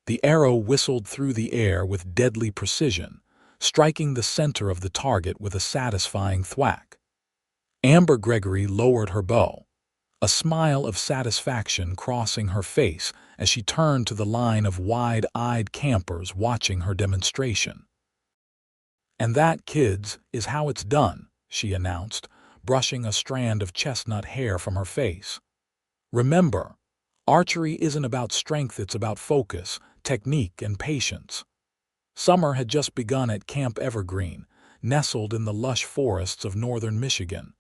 The arrow whistled through the air with deadly precision, striking the center of the target with a satisfying thwack. Gregory lowered her bow, a smile of satisfaction crossing her face as she turned to the line of wide-eyed campers watching her demonstration. "And that, kids, is how it's done," she announced, brushing a strand of chestnut hair from her face. "Remember, archery isn't about strength, it's about focus, technique, and patience." Summer had just begun at Camp Evergreen, nestled in the lush forests of northern Michigan.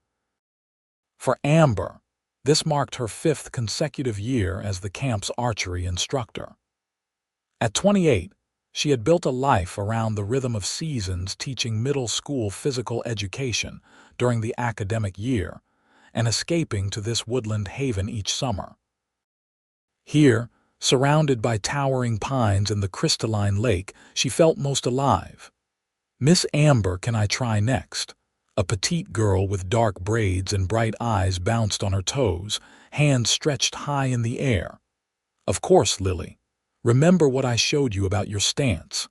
For Amber, this marked her 5th consecutive year as the camp's archery instructor. At 28, she had built a life around the rhythm of seasons, teaching middle school physical education during the academic year and escaping to this woodland haven each summer. Here, surrounded by towering pines and the crystalline lake, she felt most alive. "Miss Amber, can I try next?" A petite girl with dark braids and bright eyes bounced on her toes, hands stretched high in the air. "Of course, Lily. Remember what I showed you about your stance."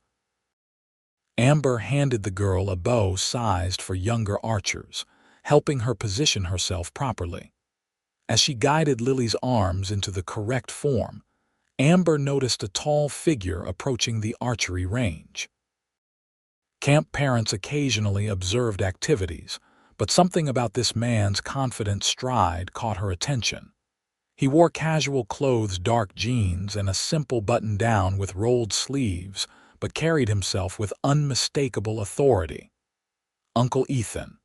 Amber handed the girl a bow sized for younger archers, helping her position herself properly. As she guided Lily's arms into the correct form, Amber noticed a tall figure approaching the archery range. Camp parents occasionally observed activities, but something about this man's confident stride caught her attention. He wore casual clothes, dark jeans, and a simple button-down with rolled sleeves, but carried himself with unmistakable authority. "Uncle Ethan."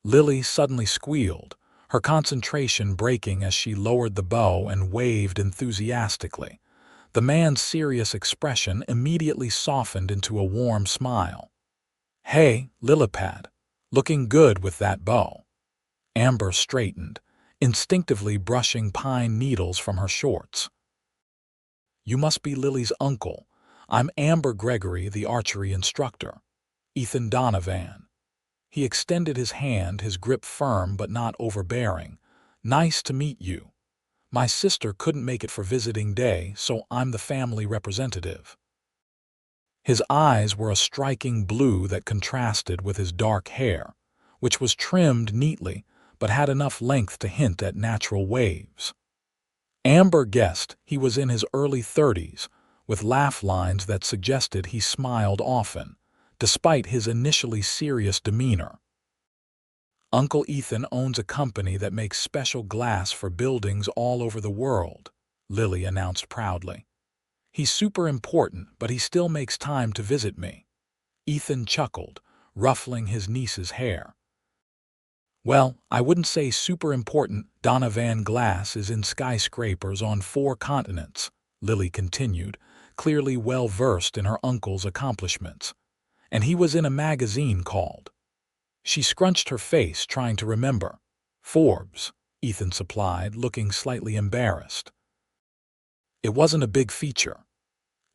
Lily suddenly squealed, her concentration breaking as she lowered the bow and waved enthusiastically. The man's serious expression immediately softened into a warm smile. "Hey, Lillipad, looking good with that bow." Amber straightened, instinctively brushing pine needles from her shorts. "You must be Lily's uncle. I'm Gregory, the archery instructor. Ethan Donovan." He extended his hand, his grip firm but not overbearing. "Nice to meet you. My sister couldn't make it for visiting day, so I'm the family representative." His eyes were a striking blue that contrasted with his dark hair, which was trimmed neatly but had enough length to hint at natural waves. Amber guessed he was in his early 30s, with laugh lines that suggested he smiled often, despite his initially serious demeanor. "Uncle Ethan owns a company that makes special glass for buildings all over the world," Lily announced proudly. "He's super important, but he still makes time to visit me." Ethan chuckled, ruffling his niece's hair. "Well, I wouldn't say super important. Donovan Glass is in skyscrapers on 4 continents," Lily continued, clearly well-versed in her uncle's accomplishments. "And he was in a magazine called—" She scrunched her face, trying to remember. "Forbes," Ethan supplied, looking slightly embarrassed. "It wasn't a big feature."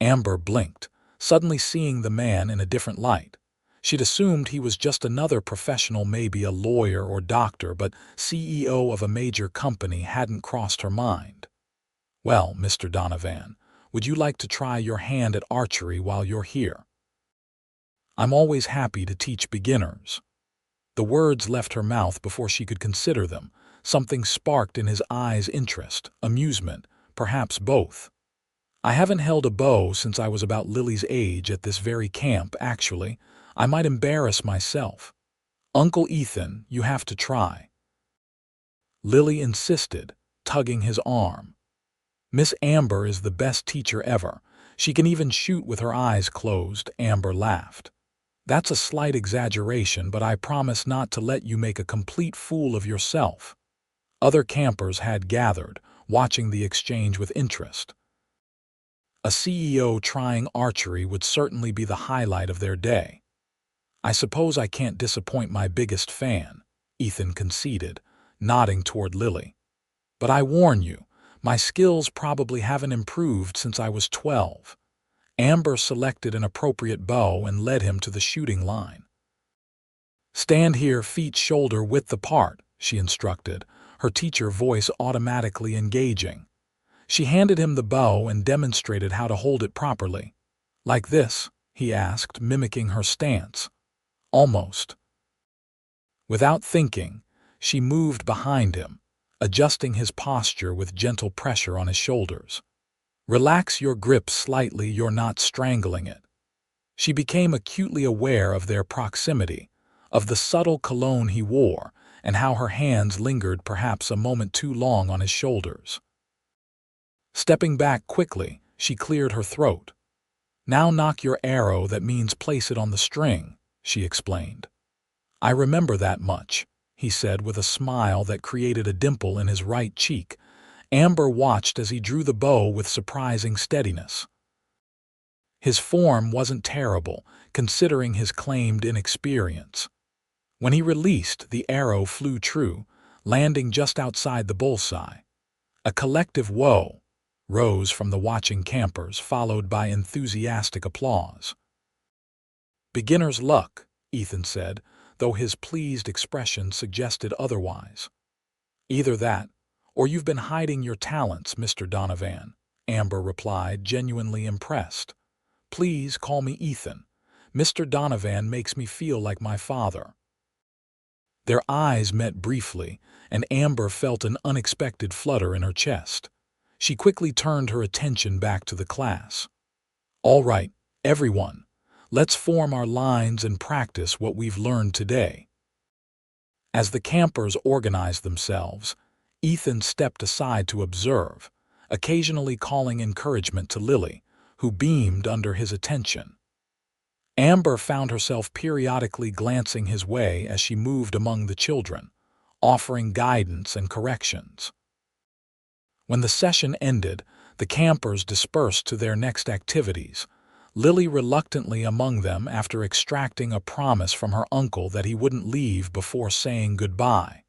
Amber blinked, suddenly seeing the man in a different light. She'd assumed he was just another professional, maybe a lawyer or doctor, but CEO of a major company hadn't crossed her mind. "Well, Mr. Donovan, would you like to try your hand at archery while you're here?" "I'm always happy to teach beginners." The words left her mouth before she could consider them. Something sparked in his eyes: interest, amusement, perhaps both. "I haven't held a bow since I was about Lily's age at this very camp, actually. I might embarrass myself." "Uncle Ethan, you have to try." Lily insisted, tugging his arm. "Miss Amber is the best teacher ever. She can even shoot with her eyes closed." Amber laughed. "That's a slight exaggeration, but I promise not to let you make a complete fool of yourself." Other campers had gathered, watching the exchange with interest. A CEO trying archery would certainly be the highlight of their day. "I suppose I can't disappoint my biggest fan," Ethan conceded, nodding toward Lily. "But I warn you, my skills probably haven't improved since I was 12. Amber selected an appropriate bow and led him to the shooting line. "Stand here, feet shoulder-width apart," she instructed, her teacher voice automatically engaging. She handed him the bow and demonstrated how to hold it properly. "Like this?" he asked, mimicking her stance. "Almost." Without thinking, she moved behind him, adjusting his posture with gentle pressure on his shoulders. "Relax your grip slightly, you're not strangling it." She became acutely aware of their proximity, of the subtle cologne he wore, and how her hands lingered perhaps a moment too long on his shoulders. Stepping back quickly, she cleared her throat. "Now knock your arrow, that means place it on the string," she explained. "I remember that much," he said with a smile that created a dimple in his right cheek. Amber watched as he drew the bow with surprising steadiness. His form wasn't terrible, considering his claimed inexperience. When he released, the arrow flew true, landing just outside the bullseye. A collective "whoa" rose from the watching campers, followed by enthusiastic applause. "Beginner's luck," Ethan said, though his pleased expression suggested otherwise. "Either that, or you've been hiding your talents, Mr. Donovan," Amber replied, genuinely impressed. "Please call me Ethan. Mr. Donovan makes me feel like my father." Their eyes met briefly, and Amber felt an unexpected flutter in her chest. She quickly turned her attention back to the class. "All right, everyone, let's form our lines and practice what we've learned today." As the campers organized themselves, Ethan stepped aside to observe, occasionally calling encouragement to Lily, who beamed under his attention. Amber found herself periodically glancing his way as she moved among the children, offering guidance and corrections. When the session ended, the campers dispersed to their next activities, Lily reluctantly among them after extracting a promise from her uncle that he wouldn't leave before saying goodbye.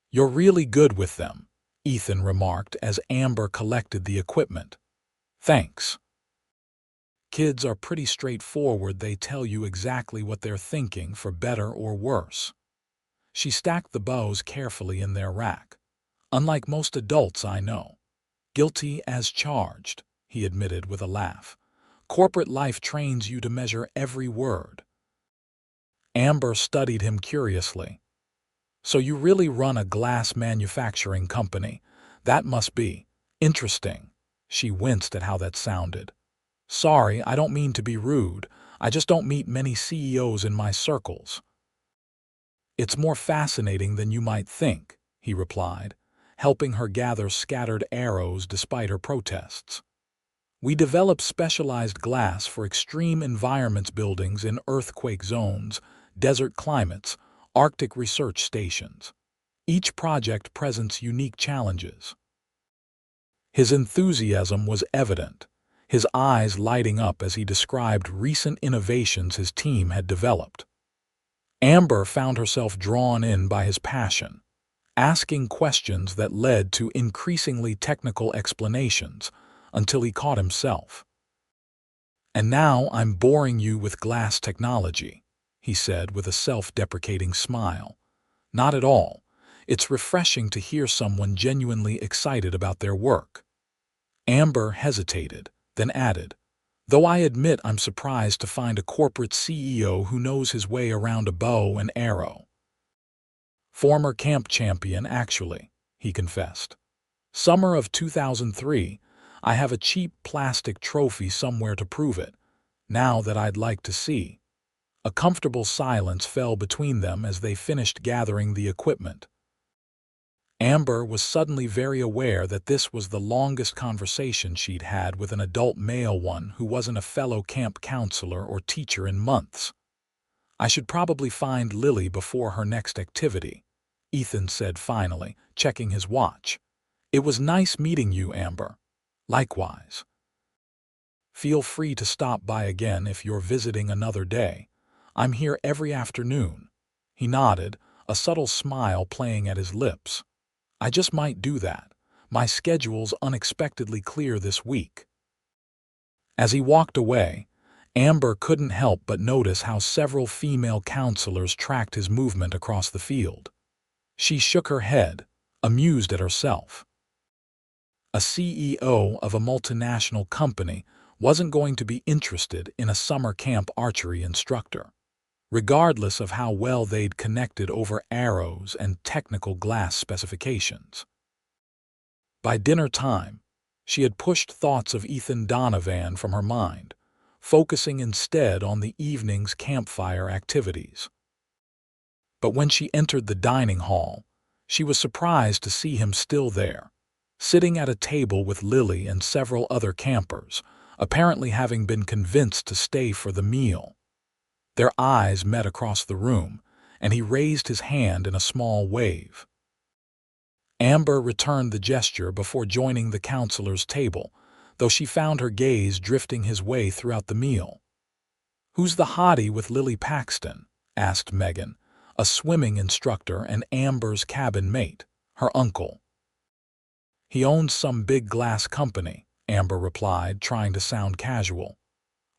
"You're really good with them," Ethan remarked as Amber collected the equipment. "Thanks. Kids are pretty straightforward, they tell you exactly what they're thinking, for better or worse." She stacked the bows carefully in their rack. "Unlike most adults I know." "Guilty as charged," he admitted with a laugh. "Corporate life trains you to measure every word." Amber studied him curiously. "So you really run a glass manufacturing company? That must be interesting." She winced at how that sounded. "Sorry, I don't mean to be rude. I just don't meet many CEOs in my circles." "It's more fascinating than you might think," he replied, helping her gather scattered arrows despite her protests. "We develop specialized glass for extreme environments, buildings in earthquake zones, desert climates, Arctic research stations. Each project presents unique challenges." His enthusiasm was evident, his eyes lighting up as he described recent innovations his team had developed. Amber found herself drawn in by his passion, asking questions that led to increasingly technical explanations until he caught himself. "And now I'm boring you with glass technology," he said with a self-deprecating smile. "Not at all. It's refreshing to hear someone genuinely excited about their work." Amber hesitated, then added, "Though I admit I'm surprised to find a corporate CEO who knows his way around a bow and arrow." "Former camp champion, actually," he confessed. "Summer of 2003, I have a cheap plastic trophy somewhere to prove it. Now that I'd like to see." A comfortable silence fell between them as they finished gathering the equipment. Amber was suddenly very aware that this was the longest conversation she'd had with an adult male, one who wasn't a fellow camp counselor or teacher, in months. "I should probably find Lily before her next activity," Ethan said finally, checking his watch. "It was nice meeting you, Amber." "Likewise. Feel free to stop by again if you're visiting another day. I'm here every afternoon." He nodded, a subtle smile playing at his lips. "I just might do that. My schedule's unexpectedly clear this week." As he walked away, Amber couldn't help but notice how several female counselors tracked his movement across the field. She shook her head, amused at herself. A CEO of a multinational company wasn't going to be interested in a summer camp archery instructor, regardless of how well they'd connected over arrows and technical glass specifications. By dinner time, she had pushed thoughts of Ethan Donovan from her mind, focusing instead on the evening's campfire activities. But when she entered the dining hall, she was surprised to see him still there, sitting at a table with Lily and several other campers, apparently having been convinced to stay for the meal. Their eyes met across the room, and he raised his hand in a small wave. Amber returned the gesture before joining the counselor's table, though she found her gaze drifting his way throughout the meal. "Who's the hottie with Lily Paxton?" asked Megan, a swimming instructor and Amber's cabin mate, her uncle. "He owns some big glass company," Amber replied, trying to sound casual.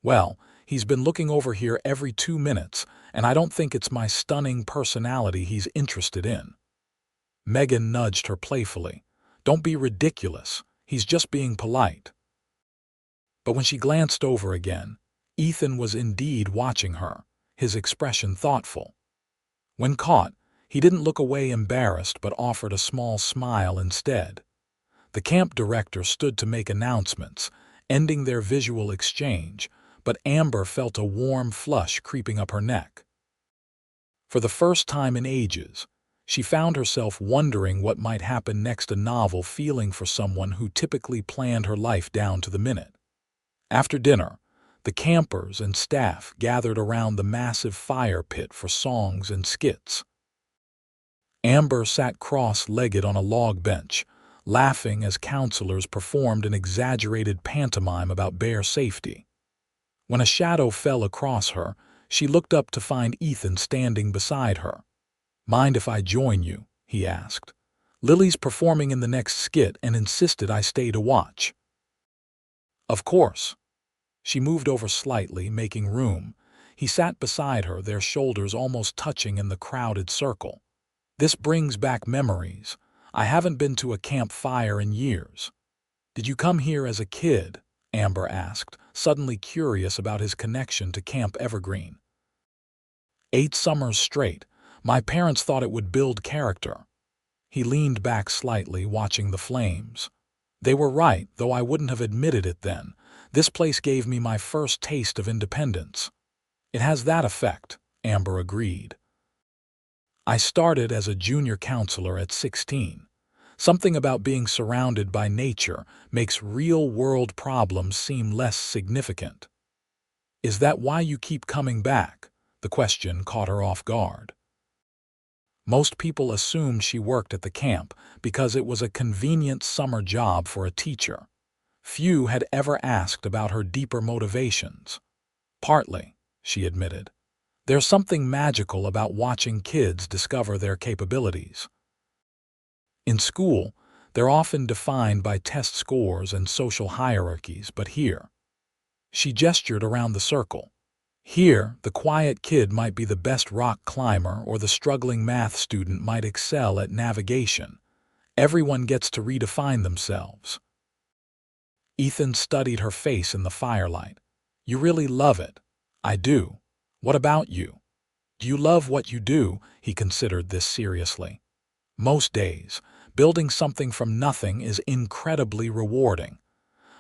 "Well, he's been looking over here every 2 minutes, and I don't think it's my stunning personality he's interested in." Megan nudged her playfully. "Don't be ridiculous. He's just being polite." But when she glanced over again, Ethan was indeed watching her, his expression thoughtful. When caught, he didn't look away embarrassed but offered a small smile instead. The camp director stood to make announcements, ending their visual exchange, but Amber felt a warm flush creeping up her neck. For the first time in ages, she found herself wondering what might happen next, a novel feeling for someone who typically planned her life down to the minute. After dinner, the campers and staff gathered around the massive fire pit for songs and skits. Amber sat cross-legged on a log bench, laughing as counselors performed an exaggerated pantomime about bear safety. When a shadow fell across her, she looked up to find Ethan standing beside her. "Mind if I join you?" he asked. "Lily's performing in the next skit and insisted I stay to watch." "Of course." She moved over slightly, making room. He sat beside her, their shoulders almost touching in the crowded circle. "This brings back memories. I haven't been to a campfire in years." "Did you come here as a kid?" Amber asked, suddenly curious about his connection to Camp Evergreen. "8 summers straight. My parents thought it would build character." He leaned back slightly, watching the flames. "They were right, though I wouldn't have admitted it then. This place gave me my first taste of independence." "It has that effect," Amber agreed. "I started as a junior counselor at 16. Something about being surrounded by nature makes real-world problems seem less significant." "Is that why you keep coming back?" The question caught her off guard. Most people assumed she worked at the camp because it was a convenient summer job for a teacher. Few had ever asked about her deeper motivations. "Partly," she admitted. "There's something magical about watching kids discover their capabilities. In school, they're often defined by test scores and social hierarchies, but here—" She gestured around the circle. "Here, the quiet kid might be the best rock climber, or the struggling math student might excel at navigation. Everyone gets to redefine themselves." Ethan studied her face in the firelight. "You really love it." "I do. What about you? Do you love what you do?" He considered this seriously. "Most days, building something from nothing is incredibly rewarding.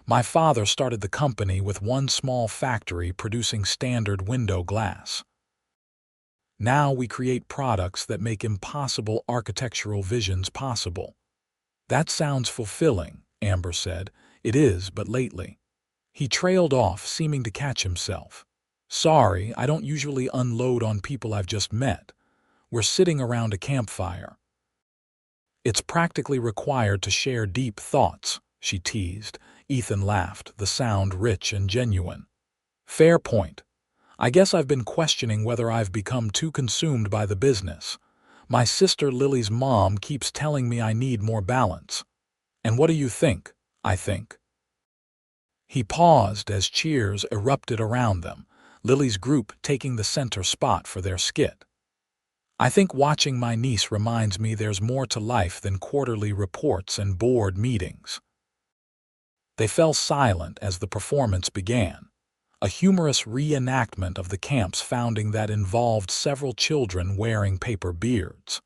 My father started the company with one small factory producing standard window glass. Now we create products that make impossible architectural visions possible." "That sounds fulfilling," Amber said. "It is, but lately—" He trailed off, seeming to catch himself. "Sorry, I don't usually unload on people I've just met. We're sitting around a campfire." "It's practically required to share deep thoughts," she teased. Ethan laughed, the sound rich and genuine. "Fair point. I guess I've been questioning whether I've become too consumed by the business. My sister Lily's mom keeps telling me I need more balance. And what do you think? I think." He paused as cheers erupted around them, Lily's group taking the center spot for their skit. "I think watching my niece reminds me there's more to life than quarterly reports and board meetings." They fell silent as the performance began, a humorous reenactment of the camp's founding that involved several children wearing paper beards.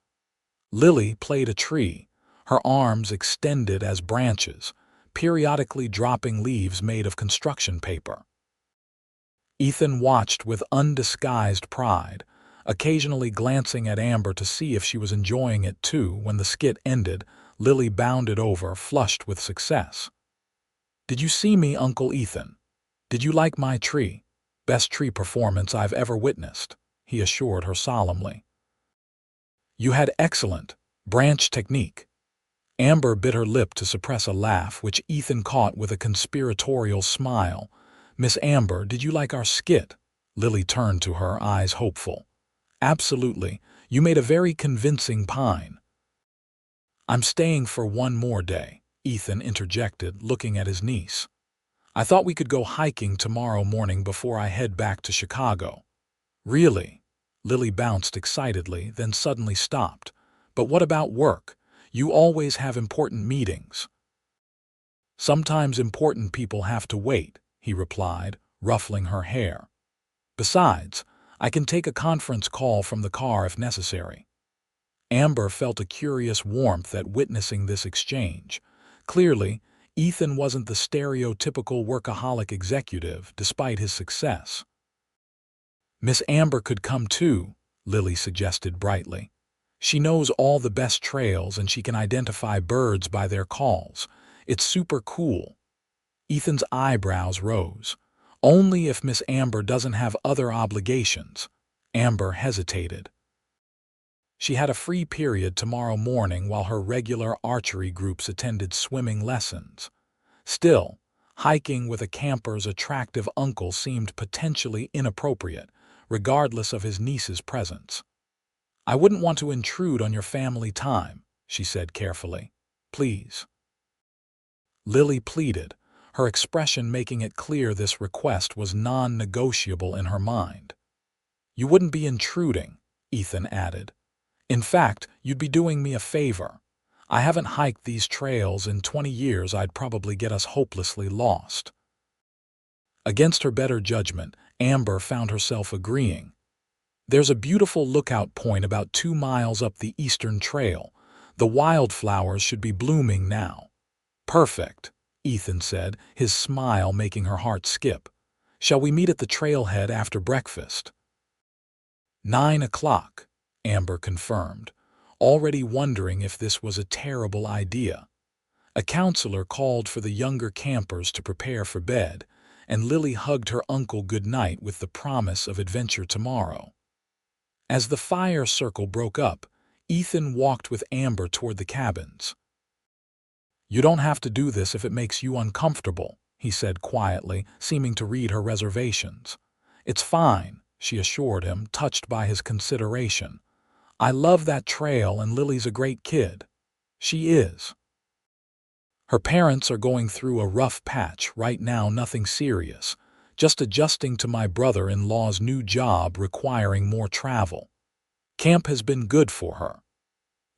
Lily played a tree, her arms extended as branches, periodically dropping leaves made of construction paper. Ethan watched with undisguised pride, occasionally glancing at Amber to see if she was enjoying it too. When the skit ended, Lily bounded over, flushed with success. "Did you see me, Uncle Ethan? Did you like my tree? Best tree performance I've ever witnessed," he assured her solemnly. "You had excellent branch technique." Amber bit her lip to suppress a laugh, which Ethan caught with a conspiratorial smile. "Miss Amber, did you like our skit?" Lily turned to her, eyes hopeful. "Absolutely. You made a very convincing pine." "I'm staying for one more day," Ethan interjected, looking at his niece. "I thought we could go hiking tomorrow morning before I head back to Chicago." "Really?" Lily bounced excitedly, then suddenly stopped. "But what about work? You always have important meetings." "Sometimes important people have to wait," he replied, ruffling her hair. "Besides, I can take a conference call from the car if necessary." Amber felt a curious warmth at witnessing this exchange. Clearly, Ethan wasn't the stereotypical workaholic executive, despite his success. "Miss Amber could come too," Lily suggested brightly. "She knows all the best trails and she can identify birds by their calls. It's super cool." Ethan's eyebrows rose. "Only if Miss Amber doesn't have other obligations." Amber hesitated. She had a free period tomorrow morning while her regular archery groups attended swimming lessons. Still, hiking with a camper's attractive uncle seemed potentially inappropriate, regardless of his niece's presence. "I wouldn't want to intrude on your family time," she said carefully. "Please." Lily pleaded, her expression making it clear this request was non-negotiable in her mind. "You wouldn't be intruding," Ethan added. "In fact, you'd be doing me a favor. I haven't hiked these trails in 20 years. I'd probably get us hopelessly lost." Against her better judgment, Amber found herself agreeing. "There's a beautiful lookout point about 2 miles up the eastern trail. The wildflowers should be blooming now." "Perfect," Ethan said, his smile making her heart skip. "Shall we meet at the trailhead after breakfast?" 9 o'clock, Amber confirmed, already wondering if this was a terrible idea. A counselor called for the younger campers to prepare for bed, and Lily hugged her uncle goodnight with the promise of adventure tomorrow. As the fire circle broke up, Ethan walked with Amber toward the cabins. "You don't have to do this if it makes you uncomfortable," he said quietly, seeming to read her reservations. "It's fine," she assured him, touched by his consideration. "I love that trail and Lily's a great kid." "She is." "Her parents are going through a rough patch right now, nothing serious, just adjusting to my brother-in-law's new job requiring more travel. Camp has been good for her."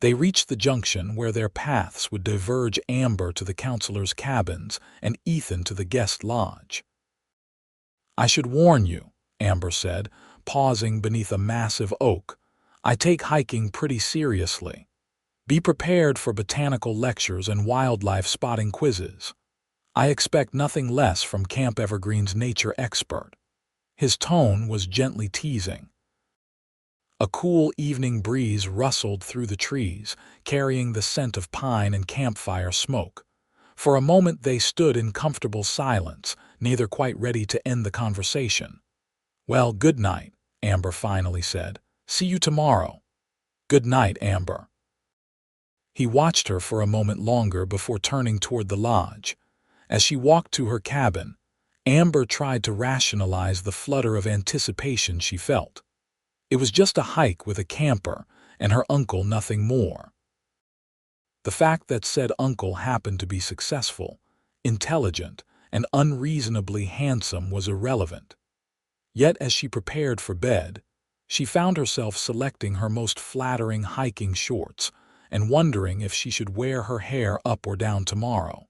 They reached the junction where their paths would diverge, Amber to the counselor's cabins and Ethan to the guest lodge. "I should warn you," Amber said, pausing beneath a massive oak. "I take hiking pretty seriously. Be prepared for botanical lectures and wildlife spotting quizzes. I expect nothing less from Camp Evergreen's nature expert." His tone was gently teasing. A cool evening breeze rustled through the trees, carrying the scent of pine and campfire smoke. For a moment they stood in comfortable silence, neither quite ready to end the conversation. "Well, good night," Amber finally said. "See you tomorrow." "Good night, Amber." He watched her for a moment longer before turning toward the lodge. As she walked to her cabin, Amber tried to rationalize the flutter of anticipation she felt. It was just a hike with a camper and her uncle, nothing more. The fact that said uncle happened to be successful, intelligent, and unreasonably handsome was irrelevant. Yet as she prepared for bed, she found herself selecting her most flattering hiking shorts and wondering if she should wear her hair up or down tomorrow.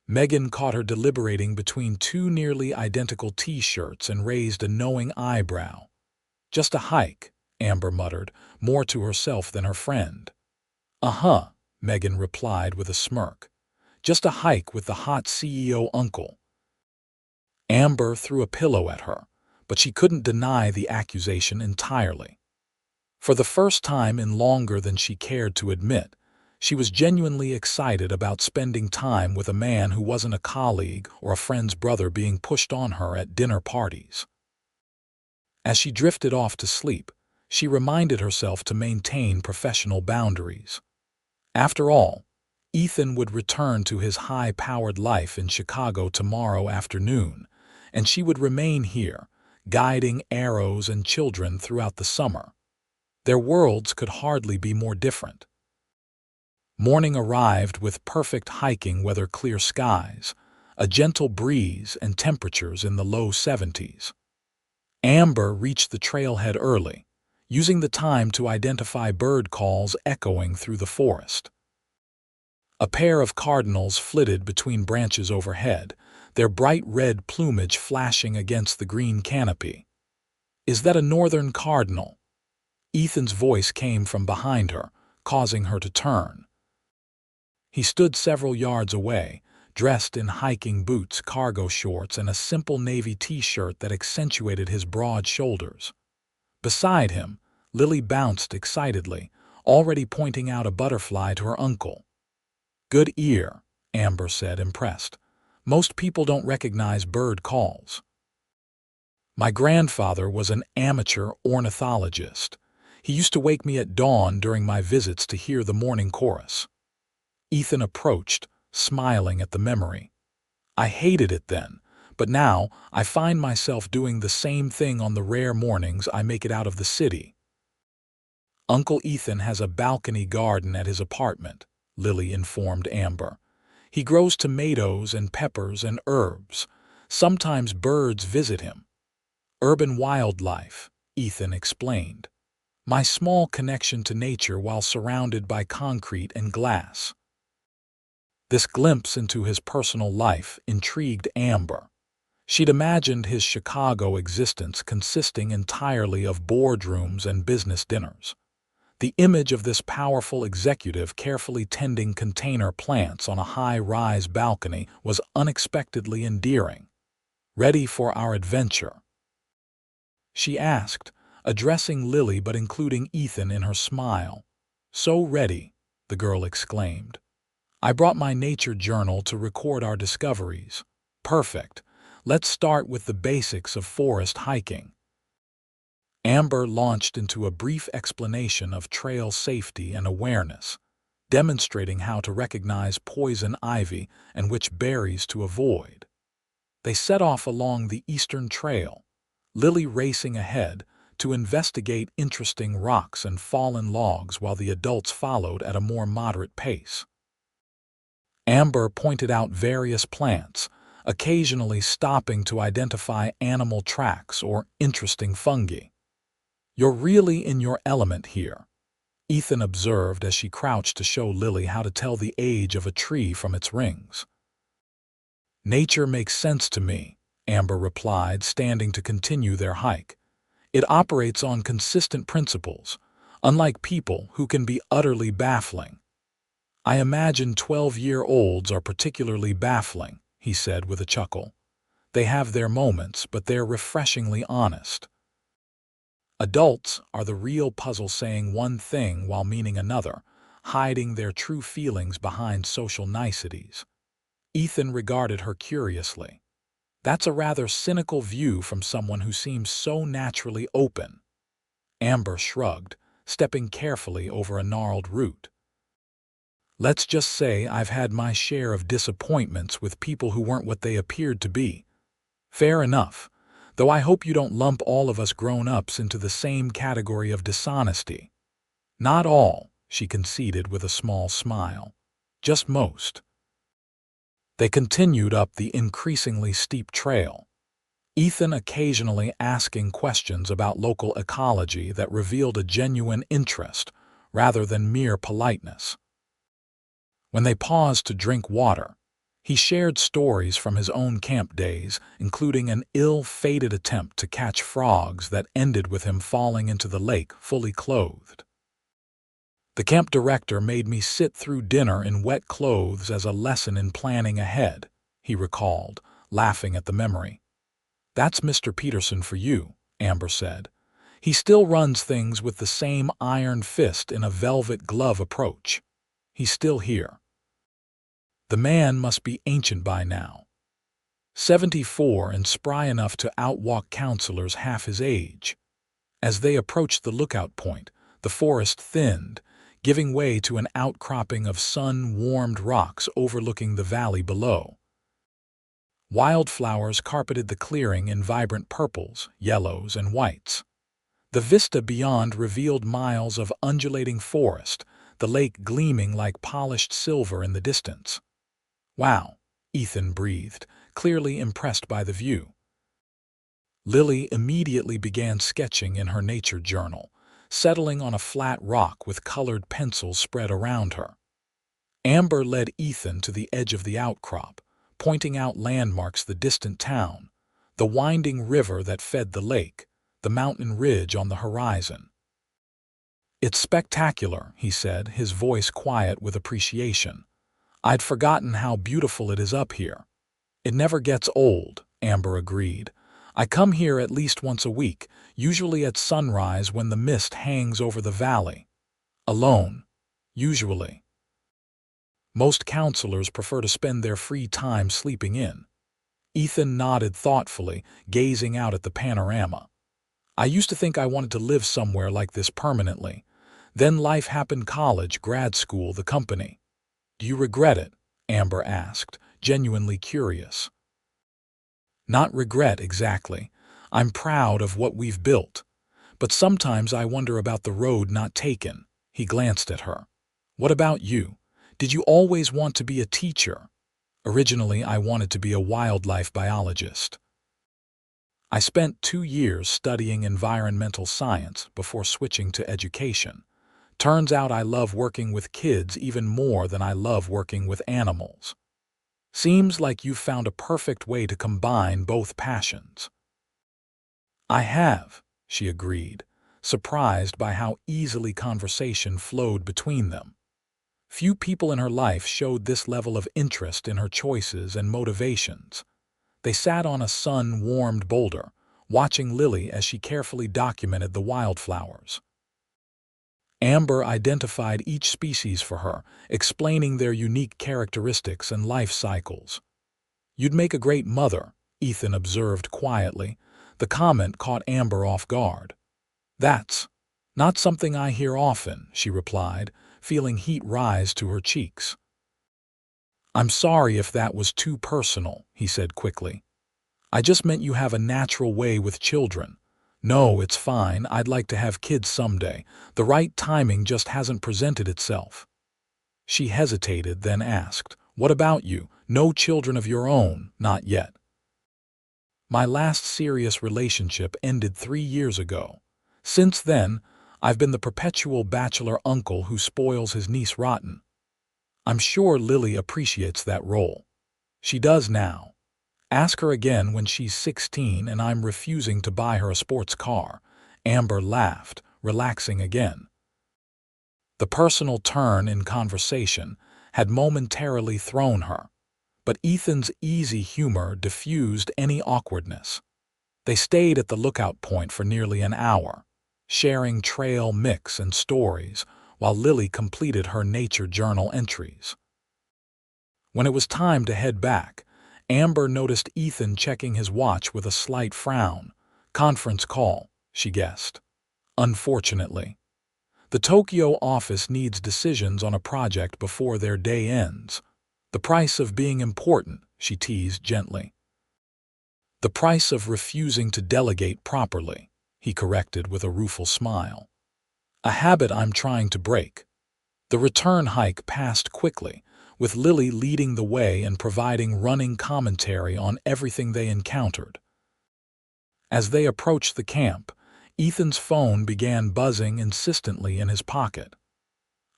Megan caught her deliberating between two nearly identical T-shirts and raised a knowing eyebrow. "Just a hike," Amber muttered, more to herself than her friend. "Uh-huh," Megan replied with a smirk. "Just a hike with the hot CEO uncle." Amber threw a pillow at her, but she couldn't deny the accusation entirely. For the first time in longer than she cared to admit, she was genuinely excited about spending time with a man who wasn't a colleague or a friend's brother being pushed on her at dinner parties. As she drifted off to sleep, she reminded herself to maintain professional boundaries. After all, Ethan would return to his high-powered life in Chicago tomorrow afternoon, and she would remain here, guiding arrows and children throughout the summer. Their worlds could hardly be more different. Morning arrived with perfect hiking weather, clear skies, a gentle breeze, and temperatures in the low 70s. Amber reached the trailhead early, using the time to identify bird calls echoing through the forest. A pair of cardinals flitted between branches overhead, their bright red plumage flashing against the green canopy. "Is that a northern cardinal?" Ethan's voice came from behind her, causing her to turn. He stood several yards away, dressed in hiking boots, cargo shorts, and a simple navy T-shirt that accentuated his broad shoulders. Beside him, Lily bounced excitedly, already pointing out a butterfly to her uncle. "Good ear," Amber said, impressed. "Most people don't recognize bird calls." "My grandfather was an amateur ornithologist. He used to wake me at dawn during my visits to hear the morning chorus." Ethan approached, smiling at the memory. "I hated it then, but now I find myself doing the same thing on the rare mornings I make it out of the city." "Uncle Ethan has a balcony garden at his apartment," Lily informed Amber. "He grows tomatoes and peppers and herbs. Sometimes birds visit him." "Urban wildlife," Ethan explained. "My small connection to nature while surrounded by concrete and glass." This glimpse into his personal life intrigued Amber. She'd imagined his Chicago existence consisting entirely of boardrooms and business dinners. The image of this powerful executive carefully tending container plants on a high-rise balcony was unexpectedly endearing. "Ready for our adventure?" she asked, addressing Lily but including Ethan in her smile. "So ready," the girl exclaimed. "I brought my nature journal to record our discoveries." "Perfect. Let's start with the basics of forest hiking." Amber launched into a brief explanation of trail safety and awareness, demonstrating how to recognize poison ivy and which berries to avoid. They set off along the eastern trail, Lily racing ahead to investigate interesting rocks and fallen logs while the adults followed at a more moderate pace. Amber pointed out various plants, occasionally stopping to identify animal tracks or interesting fungi. "You're really in your element here," Ethan observed as she crouched to show Lily how to tell the age of a tree from its rings. "Nature makes sense to me," Amber replied, standing to continue their hike. "It operates on consistent principles, unlike people who can be utterly baffling." "I imagine 12-year-olds are particularly baffling," he said with a chuckle. "They have their moments, but they're refreshingly honest. Adults are the real puzzle, saying one thing while meaning another, hiding their true feelings behind social niceties." Ethan regarded her curiously. "That's a rather cynical view from someone who seems so naturally open." Amber shrugged, stepping carefully over a gnarled root. "Let's just say I've had my share of disappointments with people who weren't what they appeared to be." "Fair enough, though I hope you don't lump all of us grown-ups into the same category of dishonesty." "Not all," she conceded with a small smile. "Just most." They continued up the increasingly steep trail, Ethan occasionally asking questions about local ecology that revealed a genuine interest rather than mere politeness. When they paused to drink water, He shared stories from his own camp days, including an ill-fated attempt to catch frogs that ended with him falling into the lake fully clothed. The camp director made me sit through dinner in wet clothes as a lesson in planning ahead, he recalled, laughing at the memory. "That's Mr. Peterson for you," Amber said. "He still runs things with the same iron fist in a velvet glove approach. He's still here." The man must be ancient by now, 74 and spry enough to outwalk counselors half his age. As they approached the lookout point, the forest thinned, giving way to an outcropping of sun-warmed rocks overlooking the valley below. Wildflowers carpeted the clearing in vibrant purples, yellows, and whites. The vista beyond revealed miles of undulating forest, the lake gleaming like polished silver in the distance. "Wow," Ethan breathed, clearly impressed by the view. Lily immediately began sketching in her nature journal, settling on a flat rock with colored pencils spread around her. Amber led Ethan to the edge of the outcrop, pointing out landmarks: the distant town, the winding river that fed the lake, the mountain ridge on the horizon. "It's spectacular," he said, his voice quiet with appreciation. "I'd forgotten how beautiful it is up here." "It never gets old," Amber agreed. "I come here at least once a week, usually at sunrise when the mist hangs over the valley. Alone, usually. Most counselors prefer to spend their free time sleeping in." Ethan nodded thoughtfully, gazing out at the panorama. "I used to think I wanted to live somewhere like this permanently. Then life happened: college, grad school, the company." "Do you regret it?" Amber asked, genuinely curious. "Not regret exactly. I'm proud of what we've built. But sometimes I wonder about the road not taken." He glanced at her. "What about you? Did you always want to be a teacher?" "Originally, I wanted to be a wildlife biologist. I spent 2 years studying environmental science before switching to education. Turns out I love working with kids even more than I love working with animals." "Seems like you've found a perfect way to combine both passions." "I have," she agreed, surprised by how easily conversation flowed between them. Few people in her life showed this level of interest in her choices and motivations. They sat on a sun-warmed boulder, watching Lily as she carefully documented the wildflowers. Amber identified each species for her, explaining their unique characteristics and life cycles. "You'd make a great mother," Ethan observed quietly. The comment caught Amber off guard. "That's not something I hear often," she replied, feeling heat rise to her cheeks. "I'm sorry if that was too personal," he said quickly. "I just meant you have a natural way with children." "No, it's fine. I'd like to have kids someday. The right timing just hasn't presented itself." She hesitated, then asked, "What about you? No children of your own?" "Not yet. My last serious relationship ended 3 years ago. Since then, I've been the perpetual bachelor uncle who spoils his niece rotten." "I'm sure Lily appreciates that role." "She does now. Ask her again when she's 16 and I'm refusing to buy her a sports car." Amber laughed, relaxing again. The personal turn in conversation had momentarily thrown her, but Ethan's easy humor diffused any awkwardness. They stayed at the lookout point for nearly an hour, sharing trail mix and stories, while Lily completed her nature journal entries. When it was time to head back, Amber noticed Ethan checking his watch with a slight frown. "Conference call," she guessed. "Unfortunately. The Tokyo office needs decisions on a project before their day ends." "The price of being important," she teased gently. "The price of refusing to delegate properly," he corrected with a rueful smile. "A habit I'm trying to break." The return hike passed quickly, with Lily leading the way and providing running commentary on everything they encountered. As they approached the camp, Ethan's phone began buzzing insistently in his pocket.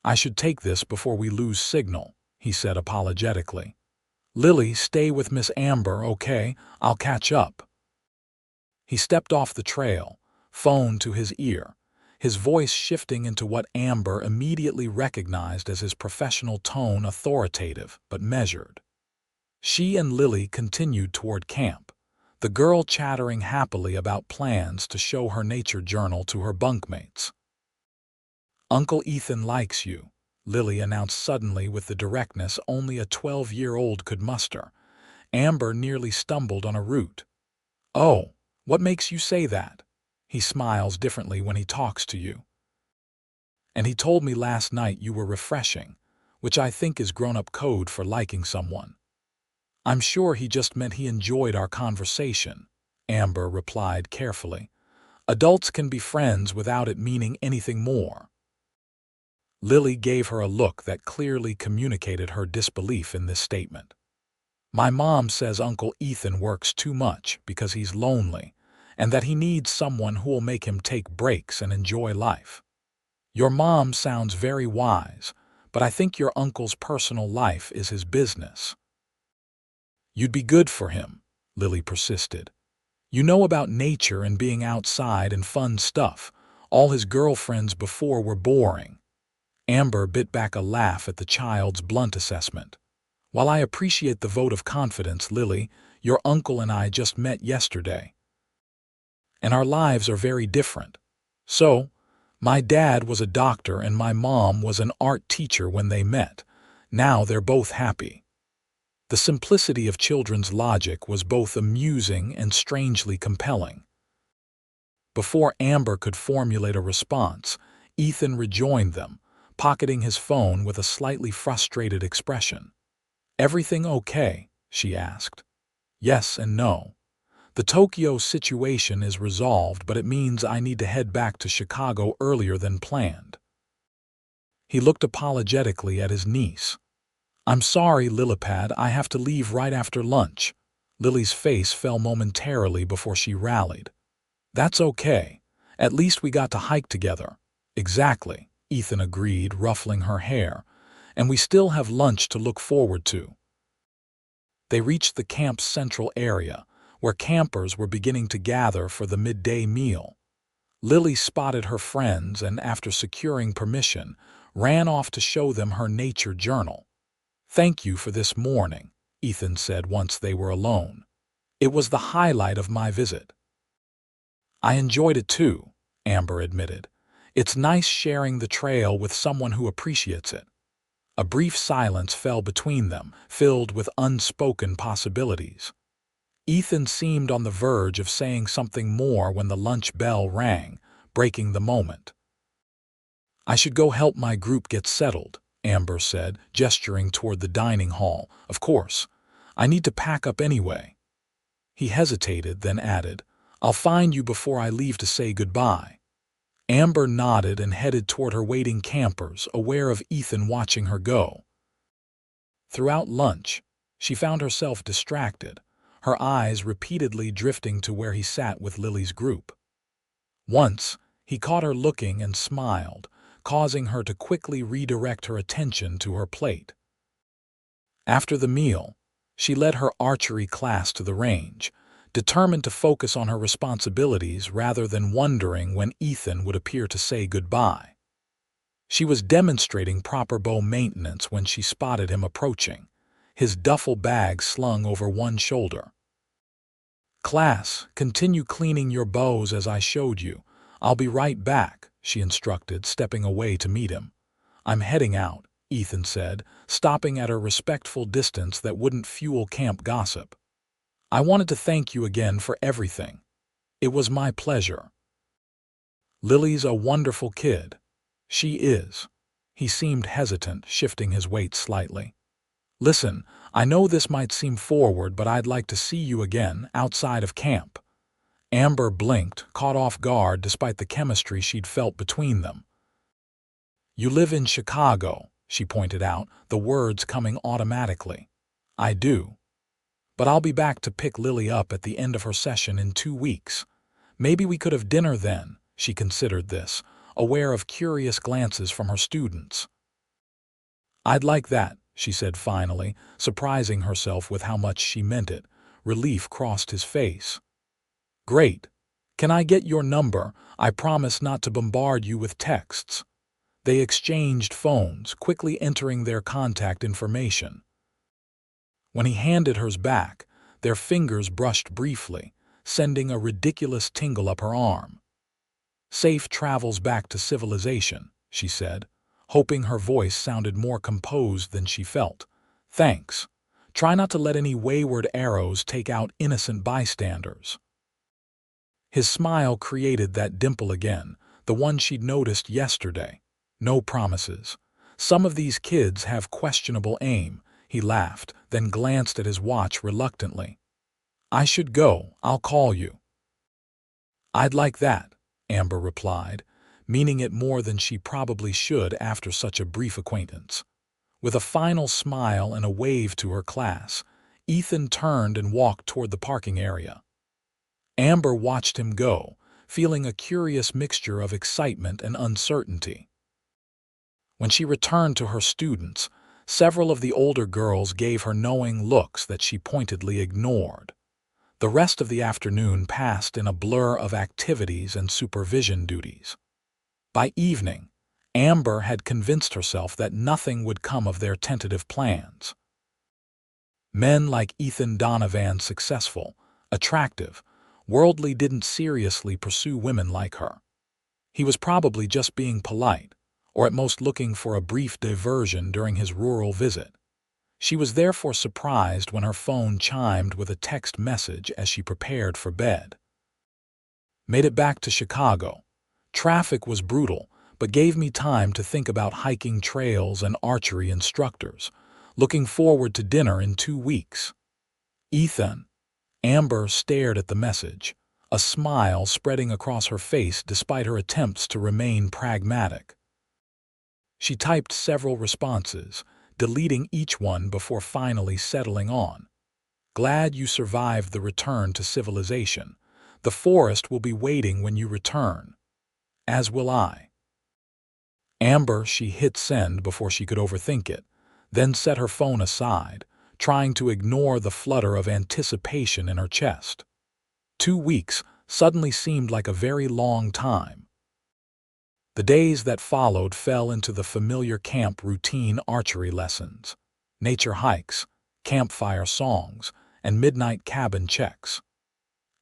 "I should take this before we lose signal," he said apologetically. "Lily, stay with Miss Amber, okay? I'll catch up." He stepped off the trail, phone to his ear, his voice shifting into what Amber immediately recognized as his professional tone, authoritative but measured. She and Lily continued toward camp, the girl chattering happily about plans to show her nature journal to her bunkmates. "Uncle Ethan likes you," Lily announced suddenly with the directness only a 12-year-old could muster. Amber nearly stumbled on a root. "Oh, what makes you say that? He smiles differently when he talks to you. And he told me last night you were refreshing, which I think is grown-up code for liking someone." "I'm sure he just meant he enjoyed our conversation," Amber replied carefully. "Adults can be friends without it meaning anything more." Lily gave her a look that clearly communicated her disbelief in this statement. "My mom says Uncle Ethan works too much because he's lonely, and that he needs someone who'll make him take breaks and enjoy life. Your mom sounds very wise, but I think your uncle's personal life is his business." "You'd be good for him," Lily persisted. "You know about nature and being outside and fun stuff. All his girlfriends before were boring." Amber bit back a laugh at the child's blunt assessment. "While I appreciate the vote of confidence, Lily, your uncle and I just met yesterday. And our lives are very different. So, my dad was a doctor and my mom was an art teacher when they met. Now they're both happy." The simplicity of children's logic was both amusing and strangely compelling. Before Amber could formulate a response, Ethan rejoined them, pocketing his phone with a slightly frustrated expression. "Everything okay?" she asked. "Yes and no. The Tokyo situation is resolved, but it means I need to head back to Chicago earlier than planned." He looked apologetically at his niece. "I'm sorry, Lilipad, I have to leave right after lunch." Lily's face fell momentarily before she rallied. "That's okay. At least we got to hike together." "Exactly," Ethan agreed, ruffling her hair. "And we still have lunch to look forward to." They reached the camp's central area, where campers were beginning to gather for the midday meal. Lily spotted her friends and, after securing permission, ran off to show them her nature journal. "Thank you for this morning," Ethan said once they were alone. "It was the highlight of my visit." "I enjoyed it too," Amber admitted. "It's nice sharing the trail with someone who appreciates it." A brief silence fell between them, filled with unspoken possibilities. Ethan seemed on the verge of saying something more when the lunch bell rang, breaking the moment. "I should go help my group get settled," Amber said, gesturing toward the dining hall. "Of course. I need to pack up anyway." He hesitated, then added, "I'll find you before I leave to say goodbye." Amber nodded and headed toward her waiting campers, aware of Ethan watching her go. Throughout lunch, she found herself distracted, her eyes repeatedly drifting to where he sat with Lily's group. Once, he caught her looking and smiled, causing her to quickly redirect her attention to her plate. After the meal, she led her archery class to the range, determined to focus on her responsibilities rather than wondering when Ethan would appear to say goodbye. She was demonstrating proper bow maintenance when she spotted him approaching, his duffel bag slung over one shoulder. "Class, continue cleaning your bows as I showed you. I'll be right back," she instructed, stepping away to meet him. "I'm heading out," Ethan said, stopping at a respectful distance that wouldn't fuel camp gossip. "I wanted to thank you again for everything. It was my pleasure." "Lily's a wonderful kid." "She is." He seemed hesitant, shifting his weight slightly. "Listen, I know this might seem forward, but I'd like to see you again, outside of camp." Amber blinked, caught off guard despite the chemistry she'd felt between them. "You live in Chicago," she pointed out, the words coming automatically. "I do. But I'll be back to pick Lily up at the end of her session in 2 weeks. Maybe we could have dinner then," she considered this, aware of curious glances from her students. "I'd like that," she said finally, surprising herself with how much she meant it. Relief crossed his face. Great. Can I get your number? I promise not to bombard you with texts. They exchanged phones, quickly entering their contact information. When he handed hers back, their fingers brushed briefly, sending a ridiculous tingle up her arm. Safe travels back to civilization, she said, hoping her voice sounded more composed than she felt. Thanks. Try not to let any wayward arrows take out innocent bystanders. His smile created that dimple again, the one she'd noticed yesterday. No promises. Some of these kids have questionable aim, he laughed, then glanced at his watch reluctantly. I should go. I'll call you. I'd like that, Amber replied, meaning it more than she probably should after such a brief acquaintance. With a final smile and a wave to her class, Ethan turned and walked toward the parking area. Amber watched him go, feeling a curious mixture of excitement and uncertainty. When she returned to her students, several of the older girls gave her knowing looks that she pointedly ignored. The rest of the afternoon passed in a blur of activities and supervision duties. By evening, Amber had convinced herself that nothing would come of their tentative plans. Men like Ethan Donovan, successful, attractive, worldly, didn't seriously pursue women like her. He was probably just being polite, or at most looking for a brief diversion during his rural visit. She was therefore surprised when her phone chimed with a text message as she prepared for bed. Made it back to Chicago. Traffic was brutal, but gave me time to think about hiking trails and archery instructors. Looking forward to dinner in 2 weeks. Ethan. Amber stared at the message, a smile spreading across her face despite her attempts to remain pragmatic. She typed several responses, deleting each one before finally settling on. Glad you survived the return to civilization. The forest will be waiting when you return. As will I. Amber, she hit send before she could overthink it, then set her phone aside, trying to ignore the flutter of anticipation in her chest. 2 weeks suddenly seemed like a very long time. The days that followed fell into the familiar camp routine: archery lessons, nature hikes, campfire songs, and midnight cabin checks.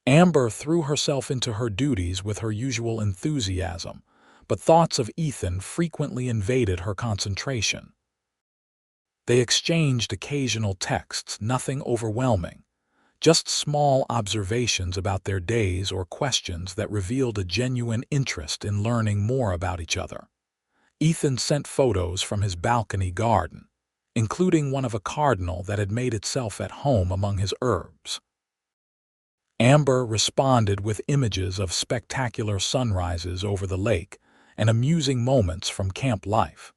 Amber threw herself into her duties with her usual enthusiasm, but thoughts of Ethan frequently invaded her concentration. They exchanged occasional texts, nothing overwhelming, just small observations about their days or questions that revealed a genuine interest in learning more about each other. Ethan sent photos from his balcony garden, including one of a cardinal that had made itself at home among his herbs. Amber responded with images of spectacular sunrises over the lake and amusing moments from camp life.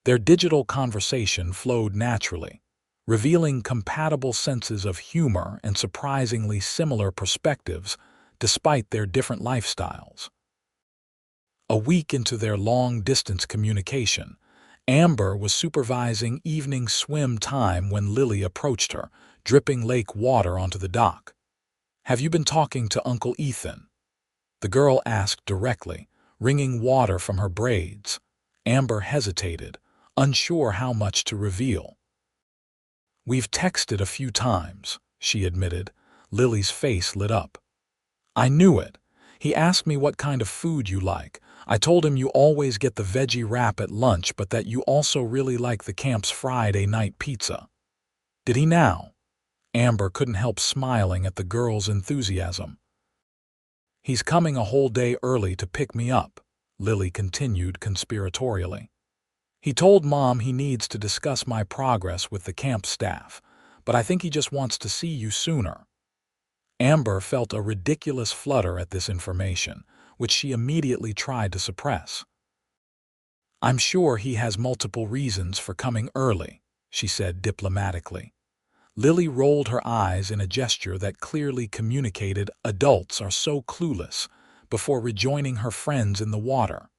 Their digital conversation flowed naturally, revealing compatible senses of humor and surprisingly similar perspectives despite their different lifestyles. A week into their long-distance communication, Amber was supervising evening swim time when Lily approached her, dripping lake water onto the dock. "Have you been talking to Uncle Ethan?" the girl asked directly, wringing water from her braids. Amber hesitated, unsure how much to reveal. "We've texted a few times," she admitted. Lily's face lit up. "I knew it. He asked me what kind of food you like. I told him you always get the veggie wrap at lunch, but that you also really like the camp's Friday night pizza." "Did he now?" Amber couldn't help smiling at the girl's enthusiasm. "He's coming a whole day early to pick me up," Lily continued conspiratorially. "He told Mom he needs to discuss my progress with the camp staff, but I think he just wants to see you sooner." Amber felt a ridiculous flutter at this information, which she immediately tried to suppress. "I'm sure he has multiple reasons for coming early," she said diplomatically. Lily rolled her eyes in a gesture that clearly communicated adults are so clueless, before rejoining her friends in the water.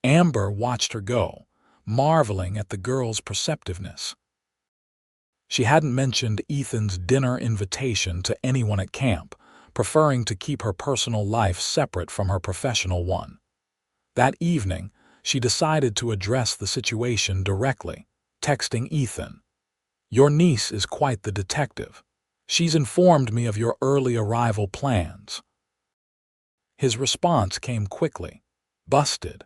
Amber watched her go, marveling at the girl's perceptiveness. She hadn't mentioned Ethan's dinner invitation to anyone at camp, preferring to keep her personal life separate from her professional one. That evening, she decided to address the situation directly, texting Ethan, "Your niece is quite the detective. She's informed me of your early arrival plans." His response came quickly. "Busted.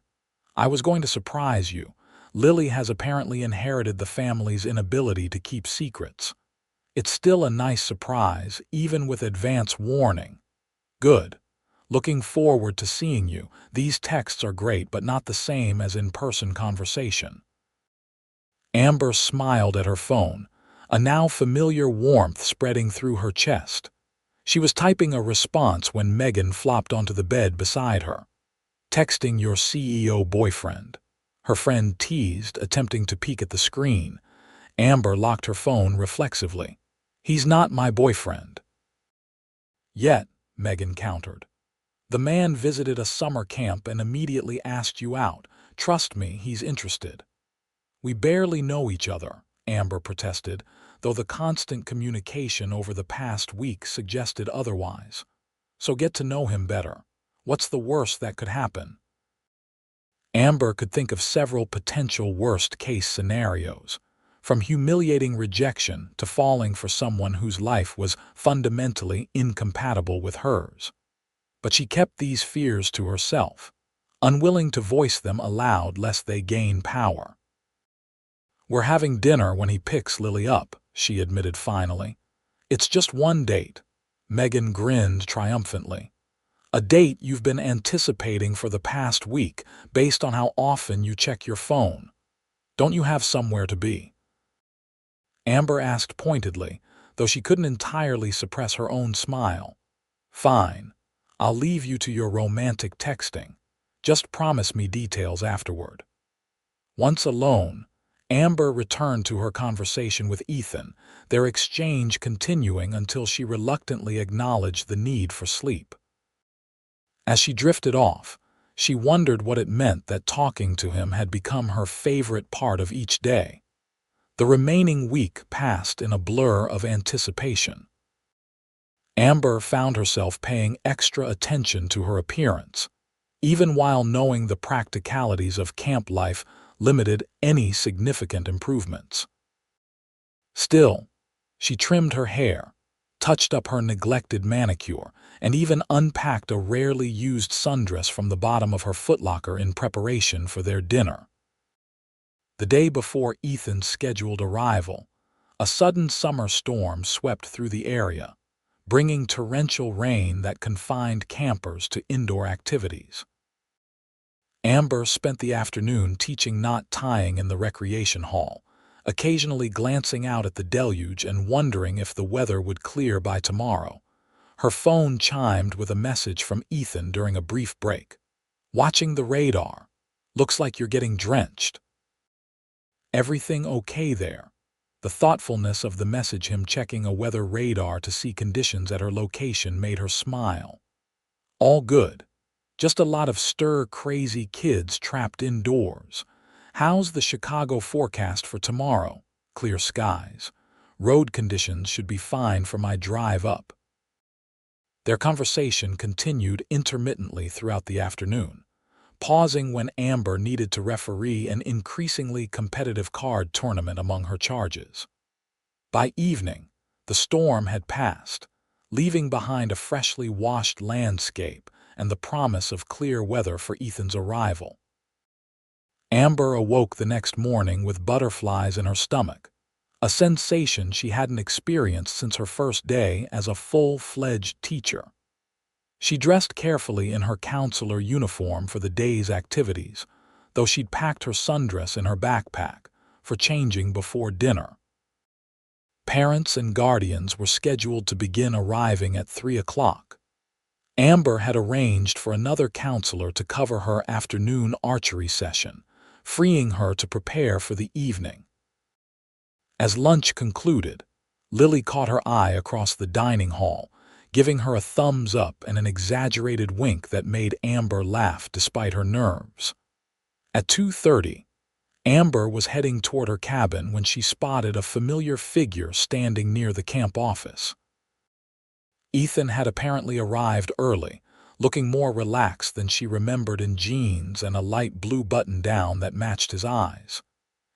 I was going to surprise you. Lily has apparently inherited the family's inability to keep secrets. It's still a nice surprise, even with advance warning. Good. Looking forward to seeing you. These texts are great, but not the same as in-person conversation." Amber smiled at her phone, a now familiar warmth spreading through her chest. She was typing a response when Megan flopped onto the bed beside her. "Texting your CEO boyfriend," her friend teased, attempting to peek at the screen. Amber locked her phone reflexively. "He's not my boyfriend." "Yet," Megan countered. "The man visited a summer camp and immediately asked you out. Trust me, he's interested." "We barely know each other," Amber protested, though the constant communication over the past week suggested otherwise. "So get to know him better. What's the worst that could happen?" Amber could think of several potential worst-case scenarios, from humiliating rejection to falling for someone whose life was fundamentally incompatible with hers. But she kept these fears to herself, unwilling to voice them aloud lest they gain power. "We're having dinner when he picks Lily up," she admitted finally. "It's just one date." Megan grinned triumphantly. "A date you've been anticipating for the past week, based on how often you check your phone. Don't you have somewhere to be?" Amber asked pointedly, though she couldn't entirely suppress her own smile. "Fine. I'll leave you to your romantic texting. Just promise me details afterward." Once alone, Amber returned to her conversation with Ethan, their exchange continuing until she reluctantly acknowledged the need for sleep. As she drifted off, she wondered what it meant that talking to him had become her favorite part of each day. The remaining week passed in a blur of anticipation. Amber found herself paying extra attention to her appearance, even while knowing the practicalities of camp life limited any significant improvements. Still, she trimmed her hair, touched up her neglected manicure, and even unpacked a rarely used sundress from the bottom of her footlocker in preparation for their dinner. The day before Ethan's scheduled arrival, a sudden summer storm swept through the area, bringing torrential rain that confined campers to indoor activities. Amber spent the afternoon teaching knot tying in the recreation hall, occasionally glancing out at the deluge and wondering if the weather would clear by tomorrow. Her phone chimed with a message from Ethan during a brief break. "Watching the radar. Looks like you're getting drenched." "Everything okay there?" The thoughtfulness of the message, him checking a weather radar to see conditions at her location, made her smile. "All good. Just a lot of stir-crazy kids trapped indoors. How's the Chicago forecast for tomorrow?" "Clear skies. Road conditions should be fine for my drive up." Their conversation continued intermittently throughout the afternoon, pausing when Amber needed to referee an increasingly competitive card tournament among her charges. By evening, the storm had passed, leaving behind a freshly washed landscape and the promise of clear weather for Ethan's arrival. Amber awoke the next morning with butterflies in her stomach, a sensation she hadn't experienced since her first day as a full-fledged teacher. She dressed carefully in her counselor uniform for the day's activities, though she'd packed her sundress in her backpack for changing before dinner. Parents and guardians were scheduled to begin arriving at 3 o'clock. Amber had arranged for another counselor to cover her afternoon archery session, freeing her to prepare for the evening. As lunch concluded, Lily caught her eye across the dining hall, giving her a thumbs up and an exaggerated wink that made Amber laugh despite her nerves. At 2:30, Amber was heading toward her cabin when she spotted a familiar figure standing near the camp office. Ethan had apparently arrived early, looking more relaxed than she remembered in jeans and a light blue button-down that matched his eyes.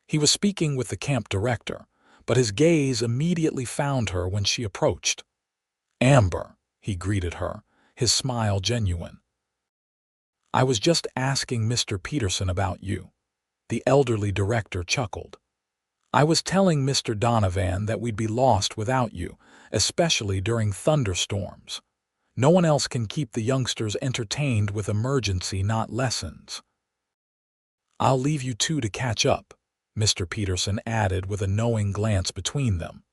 He was speaking with the camp director, but his gaze immediately found her when she approached. "Amber," he greeted her, his smile genuine. "I was just asking Mr. Peterson about you." The elderly director chuckled. "I was telling Mr. Donovan that we'd be lost without you, especially during thunderstorms. No one else can keep the youngsters entertained with emergency, not lessons." "I'll leave you two to catch up," Mr. Peterson added with a knowing glance between them.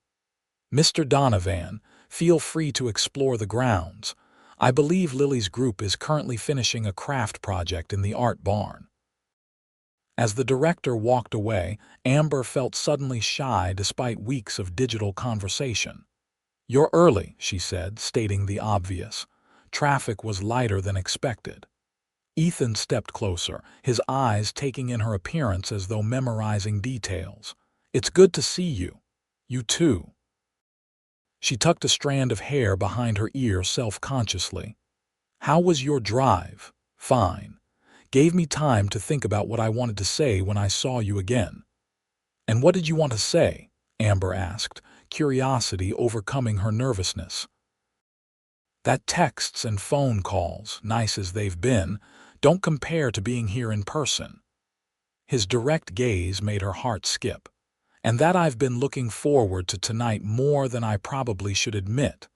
"Mr. Donovan, feel free to explore the grounds. I believe Lily's group is currently finishing a craft project in the art barn." As the director walked away, Amber felt suddenly shy despite weeks of digital conversation. "You're early," she said, stating the obvious. Traffic was lighter than expected. Ethan stepped closer, his eyes taking in her appearance as though memorizing details. "It's good to see you. You too." She tucked a strand of hair behind her ear self-consciously. "How was your drive?" "Fine. Gave me time to think about what I wanted to say when I saw you again." "And what did you want to say?" Amber asked, curiosity overcoming her nervousness. "That texts and phone calls, nice as they've been, don't compare to being here in person." His direct gaze made her heart skip. "And that I've been looking forward to tonight more than I probably should admit."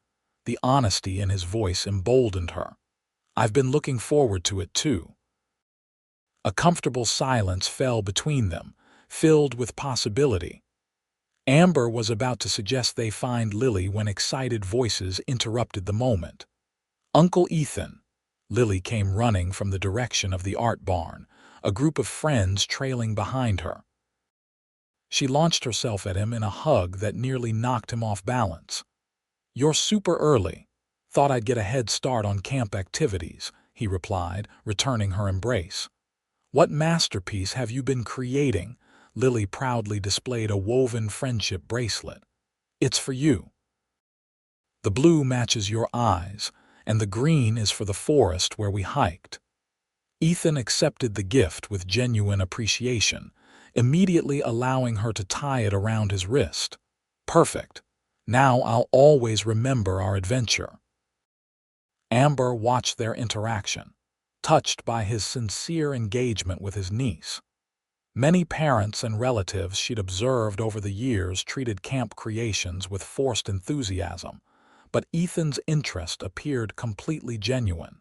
The honesty in his voice emboldened her. "I've been looking forward to it too." A comfortable silence fell between them, filled with possibility. Amber was about to suggest they find Lily when excited voices interrupted the moment. "Uncle Ethan!" Lily came running from the direction of the art barn, a group of friends trailing behind her. She launched herself at him in a hug that nearly knocked him off balance. "You're super early. Thought I'd get a head start on camp activities," he replied, returning her embrace. "What masterpiece have you been creating?" Lily proudly displayed a woven friendship bracelet. "It's for you. The blue matches your eyes, and the green is for the forest where we hiked." Ethan accepted the gift with genuine appreciation, immediately allowing her to tie it around his wrist. "Perfect. Now I'll always remember our adventure." Amber watched their interaction, touched by his sincere engagement with his niece. Many parents and relatives she'd observed over the years treated camp creations with forced enthusiasm, but Ethan's interest appeared completely genuine.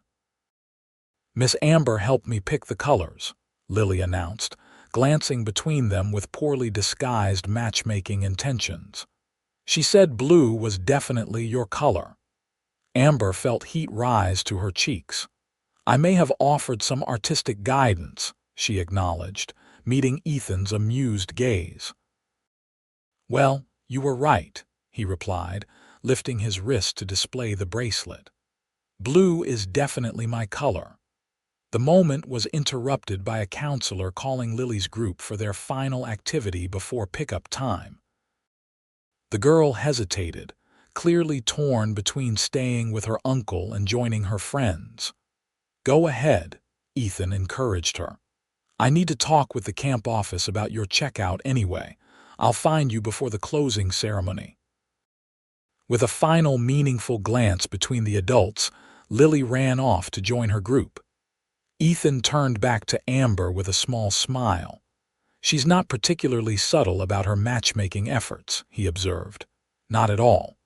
"Miss Amber helped me pick the colors," Lily announced, glancing between them with poorly disguised matchmaking intentions. "She said blue was definitely your color." Amber felt heat rise to her cheeks. "I may have offered some artistic guidance," she acknowledged, meeting Ethan's amused gaze. "Well, you were right," he replied, lifting his wrist to display the bracelet. "Blue is definitely my color." The moment was interrupted by a counselor calling Lily's group for their final activity before pickup time. The girl hesitated, clearly torn between staying with her uncle and joining her friends. "Go ahead," Ethan encouraged her. "I need to talk with the camp office about your checkout anyway. I'll find you before the closing ceremony." With a final meaningful glance between the adults, Lily ran off to join her group. Ethan turned back to Amber with a small smile. "She's not particularly subtle about her matchmaking efforts," he observed. "Not at all.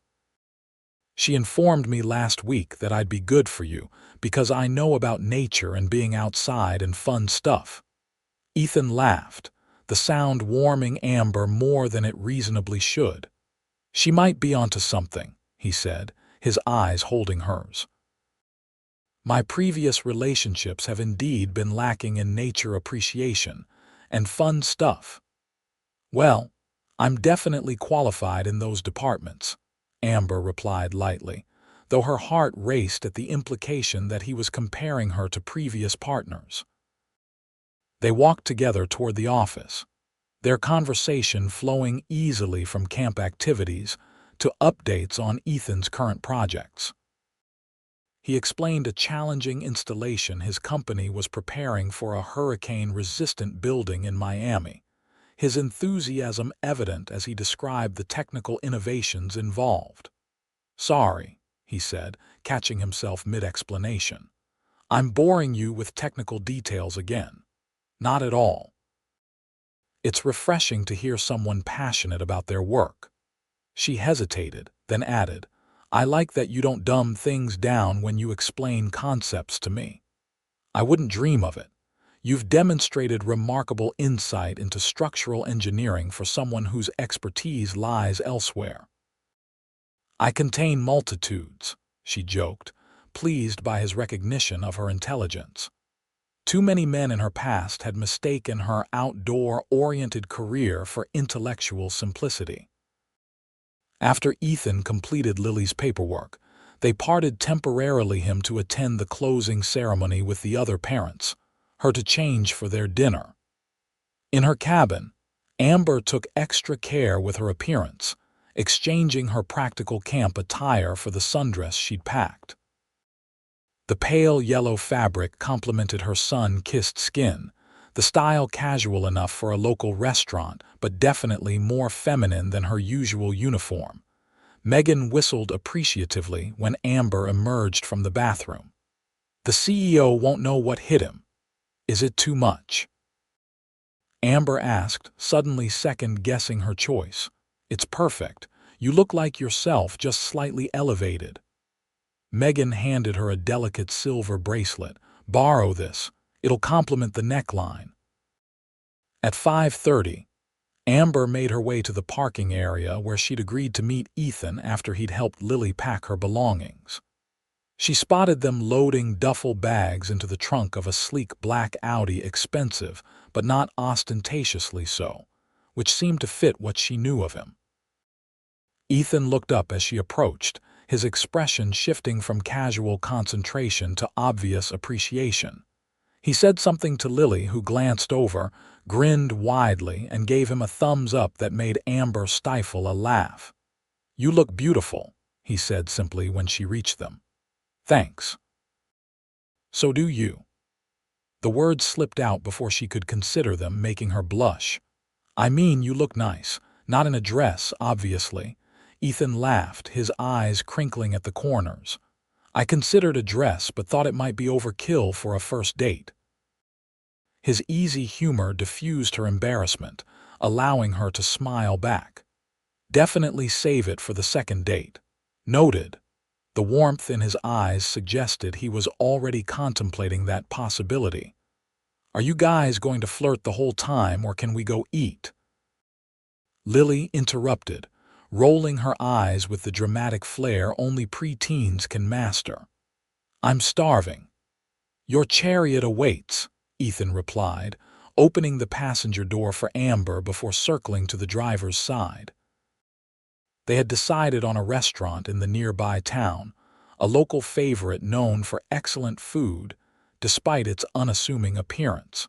She informed me last week that I'd be good for you because I know about nature and being outside and fun stuff." Ethan laughed, the sound warming Amber more than it reasonably should. "She might be onto something," he said, his eyes holding hers. "My previous relationships have indeed been lacking in nature appreciation and fun stuff." "Well, I'm definitely qualified in those departments," Amber replied lightly, though her heart raced at the implication that he was comparing her to previous partners. They walked together toward the office. their conversation flowing easily from camp activities to updates on Ethan's current projects. He explained a challenging installation his company was preparing for a hurricane-resistant building in Miami, his enthusiasm evident as he described the technical innovations involved. "Sorry," he said, catching himself mid-explanation. "I'm boring you with technical details again." "Not at all. It's refreshing to hear someone passionate about their work." She hesitated, then added, "I like that you don't dumb things down when you explain concepts to me. I wouldn't dream of it. You've demonstrated remarkable insight into structural engineering for someone whose expertise lies elsewhere." "I contain multitudes," she joked, pleased by his recognition of her intelligence. Too many men in her past had mistaken her outdoor-oriented career for intellectual simplicity. After Ethan completed Lily's paperwork, they parted temporarily him to attend the closing ceremony with the other parents, her to change for their dinner. In her cabin, Amber took extra care with her appearance, exchanging her practical camp attire for the sundress she'd packed. The pale yellow fabric complemented her sun-kissed skin, the style casual enough for a local restaurant but definitely more feminine than her usual uniform. Megan whistled appreciatively when Amber emerged from the bathroom. "The CEO won't know what hit him. Is it too much?" Amber asked, suddenly second-guessing her choice. "It's perfect. You look like yourself, just slightly elevated." Megan handed her a delicate silver bracelet. "Borrow this. It'll complement the neckline." At 5:30, Amber made her way to the parking area where she'd agreed to meet Ethan after he'd helped Lily pack her belongings. She spotted them loading duffel bags into the trunk of a sleek black Audi, expensive but not ostentatiously so, which seemed to fit what she knew of him. Ethan looked up as she approached, his expression shifting from casual concentration to obvious appreciation. He said something to Lily, who glanced over, grinned widely, and gave him a thumbs up that made Amber stifle a laugh. "You look beautiful," he said simply when she reached them. "Thanks." "So do you." The words slipped out before she could consider them, making her blush. "I mean, you look nice. Not in a dress, obviously." Ethan laughed, his eyes crinkling at the corners. "I considered a dress but thought it might be overkill for a first date." His easy humor diffused her embarrassment, allowing her to smile back. "Definitely save it for the second date." "Noted." The warmth in his eyes suggested he was already contemplating that possibility. "Are you guys going to flirt the whole time, or can we go eat?" Lily interrupted, rolling her eyes with the dramatic flair only preteens can master. "I'm starving." "Your chariot awaits," Ethan replied, opening the passenger door for Amber before circling to the driver's side. They had decided on a restaurant in the nearby town, a local favorite known for excellent food, despite its unassuming appearance.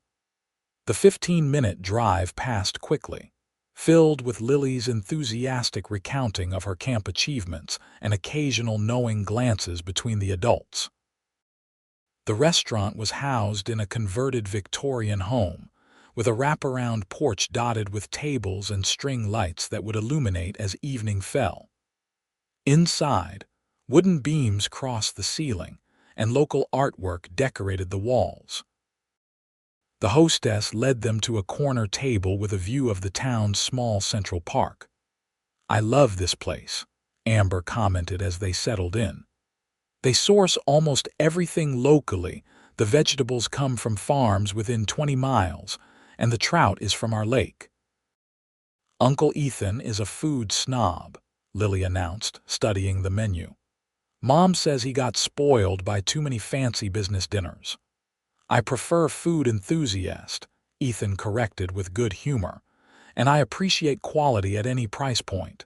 The 15-minute drive passed quickly, filled with Lily's enthusiastic recounting of her camp achievements and occasional knowing glances between the adults. The restaurant was housed in a converted Victorian home, with a wraparound porch dotted with tables and string lights that would illuminate as evening fell. Inside, wooden beams crossed the ceiling, and local artwork decorated the walls. The hostess led them to a corner table with a view of the town's small central park. "I love this place," Amber commented as they settled in. "They source almost everything locally. The vegetables come from farms within 20 miles, and the trout is from our lake." "Uncle Ethan is a food snob," Lily announced, studying the menu. "Mom says he got spoiled by too many fancy business dinners." "I prefer food enthusiast," Ethan corrected with good humor, "and I appreciate quality at any price point."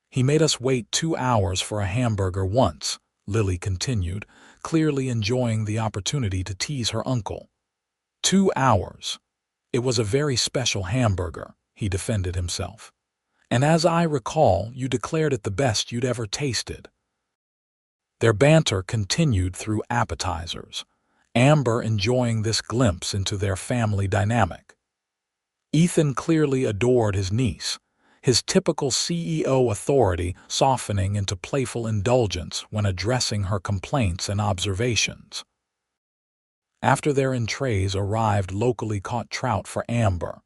"He made us wait 2 hours for a hamburger once," Lily continued, clearly enjoying the opportunity to tease her uncle. 2 hours. It was a very special hamburger, he defended himself. And as I recall, you declared it the best you'd ever tasted. Their banter continued through appetizers, Amber enjoying this glimpse into their family dynamic. Ethan clearly adored his niece, his typical CEO authority softening into playful indulgence when addressing her complaints and observations. After their entrees arrived locally caught trout for Amber,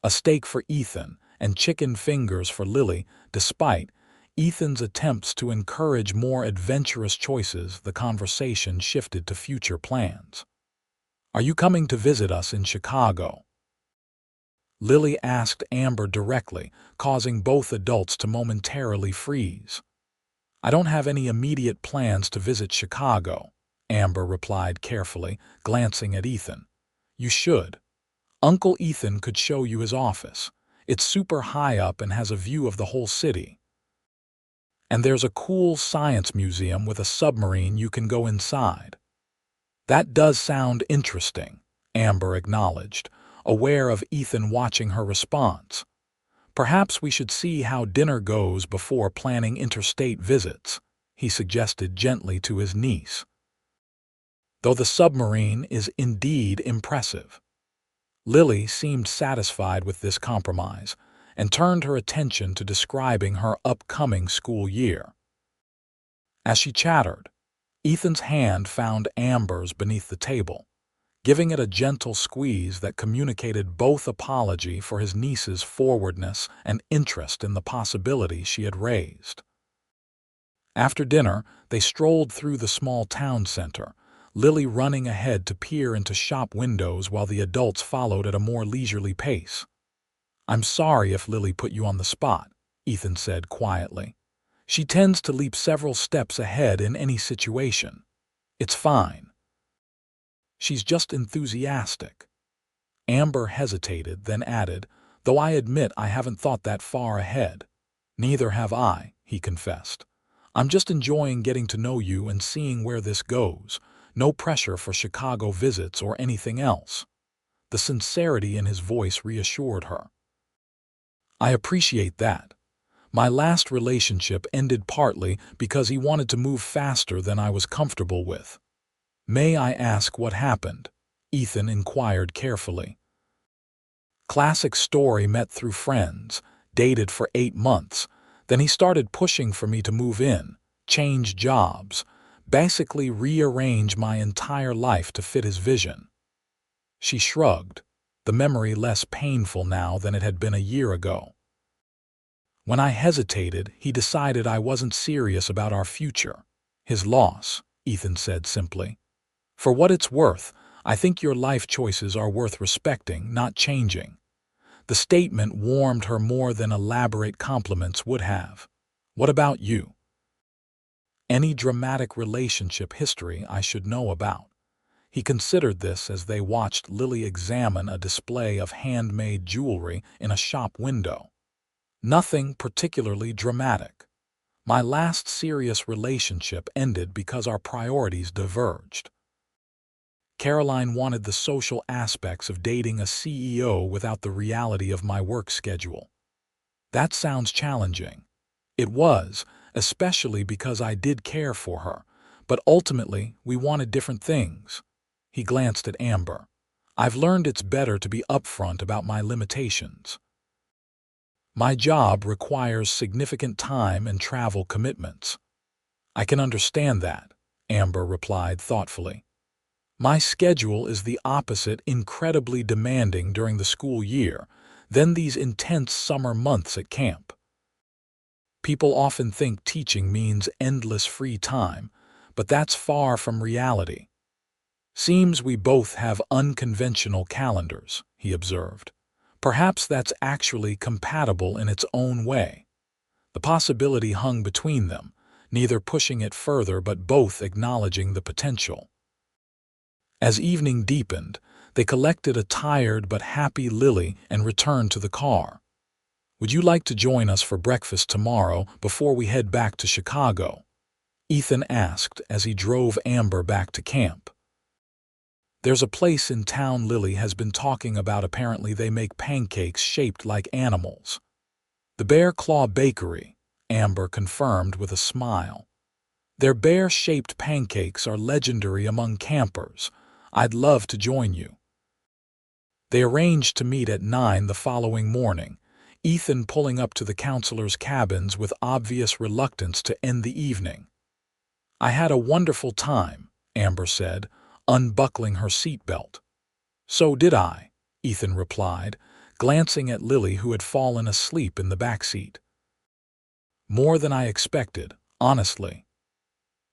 a steak for Ethan, and chicken fingers for Lily. Despite Ethan's attempts to encourage more adventurous choices, the conversation shifted to future plans. "Are you coming to visit us in Chicago?" Lily asked Amber directly, causing both adults to momentarily freeze. "I don't have any immediate plans to visit Chicago," Amber replied carefully, glancing at Ethan. "You should. Uncle Ethan could show you his office. It's super high up and has a view of the whole city. And there's a cool science museum with a submarine you can go inside." "That does sound interesting," Amber acknowledged, aware of Ethan watching her response. "Perhaps we should see how dinner goes before planning interstate visits," he suggested gently to his niece. Though the submarine is indeed impressive. Lily seemed satisfied with this compromise and turned her attention to describing her upcoming school year. As she chattered, Ethan's hand found Amber's beneath the table, giving it a gentle squeeze that communicated both apology for his niece's forwardness and interest in the possibility she had raised. After dinner, they strolled through the small town center, Lily running ahead to peer into shop windows while the adults followed at a more leisurely pace. "I'm sorry if Lily put you on the spot," Ethan said quietly. "She tends to leap several steps ahead in any situation. It's fine. She's just enthusiastic." Amber hesitated, then added, "Though I admit I haven't thought that far ahead." "Neither have I," he confessed. "I'm just enjoying getting to know you and seeing where this goes. No pressure for Chicago visits or anything else." The sincerity in his voice reassured her. "I appreciate that. My last relationship ended partly because he wanted to move faster than I was comfortable with." "May I ask what happened?" Ethan inquired carefully. "Classic story, met through friends, dated for 8 months. Then he started pushing for me to move in, change jobs, basically rearrange my entire life to fit his vision." She shrugged, the memory less painful now than it had been a year ago. "When I hesitated, he decided I wasn't serious about our future. His loss," Ethan said simply. "For what it's worth, I think your life choices are worth respecting, not changing." The statement warmed her more than elaborate compliments would have. "What about you? Any dramatic relationship history I should know about?" He considered this as they watched Lily examine a display of handmade jewelry in a shop window. "Nothing particularly dramatic. My last serious relationship ended because our priorities diverged. Caroline wanted the social aspects of dating a CEO without the reality of my work schedule." "That sounds challenging." "It was, especially because I did care for her, but ultimately we wanted different things." He glanced at Amber. "I've learned it's better to be upfront about my limitations. My job requires significant time and travel commitments." "I can understand that," Amber replied thoughtfully. "My schedule is the opposite, incredibly demanding during the school year, then these intense summer months at camp. People often think teaching means endless free time, but that's far from reality." "Seems we both have unconventional calendars," he observed. "Perhaps that's actually compatible in its own way." The possibility hung between them, neither pushing it further but both acknowledging the potential. As evening deepened, they collected a tired but happy Lily and returned to the car. "Would you like to join us for breakfast tomorrow before we head back to Chicago?" Ethan asked as he drove Amber back to camp. There's a place in town Lily has been talking about. Apparently they make pancakes shaped like animals. The Bear Claw Bakery, Amber confirmed with a smile. Their bear-shaped pancakes are legendary among campers. I'd love to join you. They arranged to meet at 9 the following morning, Ethan pulling up to the counselors' cabins with obvious reluctance to end the evening. I had a wonderful time, Amber said, unbuckling her seatbelt. So did I, Ethan replied, glancing at Lily, who had fallen asleep in the back seat. More than I expected, honestly.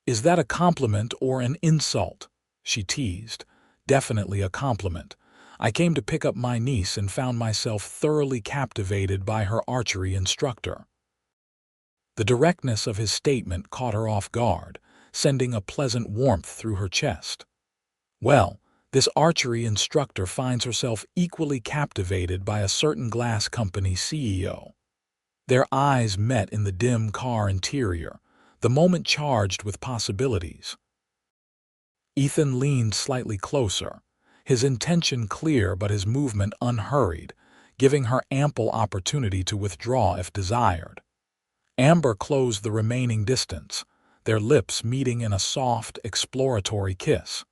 Is that a compliment or an insult? She teased. Definitely a compliment. I came to pick up my niece and found myself thoroughly captivated by her archery instructor. The directness of his statement caught her off guard, sending a pleasant warmth through her chest. Well, this archery instructor finds herself equally captivated by a certain glass company CEO. Their eyes met in the dim car interior, the moment charged with possibilities. Ethan leaned slightly closer, his intention clear but his movement unhurried, giving her ample opportunity to withdraw if desired. Amber closed the remaining distance, their lips meeting in a soft, exploratory kiss.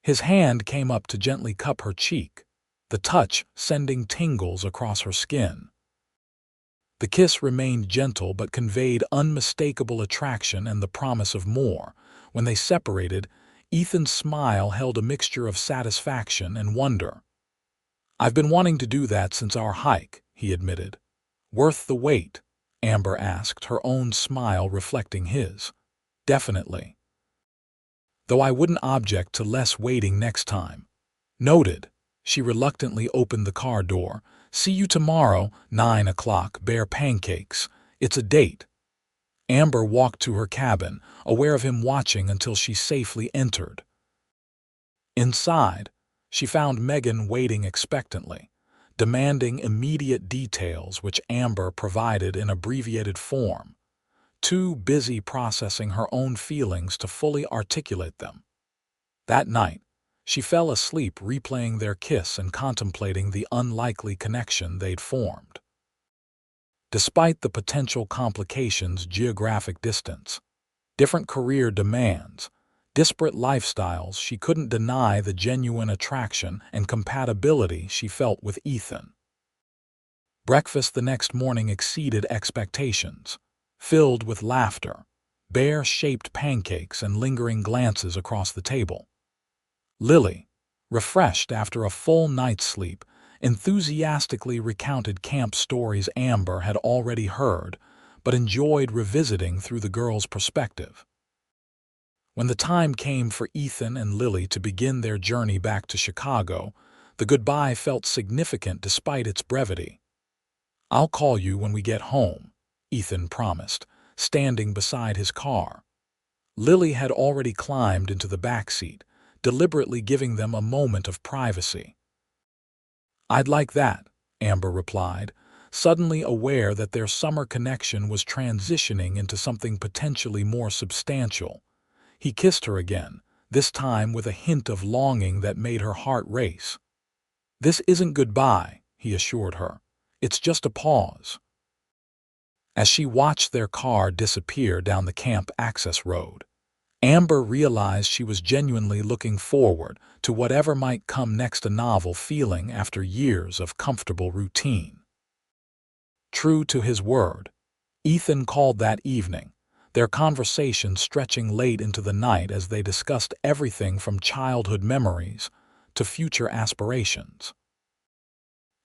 His hand came up to gently cup her cheek, the touch sending tingles across her skin. The kiss remained gentle but conveyed unmistakable attraction and the promise of more. When they separated, Ethan's smile held a mixture of satisfaction and wonder. I've been wanting to do that since our hike, he admitted. Worth the wait? Amber asked, her own smile reflecting his. Definitely. Though I wouldn't object to less waiting next time. Noted. She reluctantly opened the car door. See you tomorrow, 9 o'clock, Bear Pancakes. It's a date. Amber walked to her cabin, aware of him watching until she safely entered. Inside, she found Megan waiting expectantly, demanding immediate details which Amber provided in abbreviated form, too busy processing her own feelings to fully articulate them. That night, she fell asleep replaying their kiss and contemplating the unlikely connection they'd formed. Despite the potential complications, geographic distance, different career demands, disparate lifestyles, she couldn't deny the genuine attraction and compatibility she felt with Ethan. Breakfast the next morning exceeded expectations, filled with laughter, bear-shaped pancakes and lingering glances across the table. Lily, refreshed after a full night's sleep, enthusiastically recounted camp stories Amber had already heard, but enjoyed revisiting through the girl's perspective. When the time came for Ethan and Lily to begin their journey back to Chicago, the goodbye felt significant despite its brevity. I'll call you when we get home, Ethan promised, standing beside his car. Lily had already climbed into the back seat, deliberately giving them a moment of privacy. I'd like that, Amber replied, suddenly aware that their summer connection was transitioning into something potentially more substantial. He kissed her again, this time with a hint of longing that made her heart race. This isn't goodbye, he assured her. It's just a pause. As she watched their car disappear down the camp access road, Amber realized she was genuinely looking forward to whatever might come next, a novel feeling after years of comfortable routine. True to his word, Ethan called that evening, their conversation stretching late into the night as they discussed everything from childhood memories to future aspirations.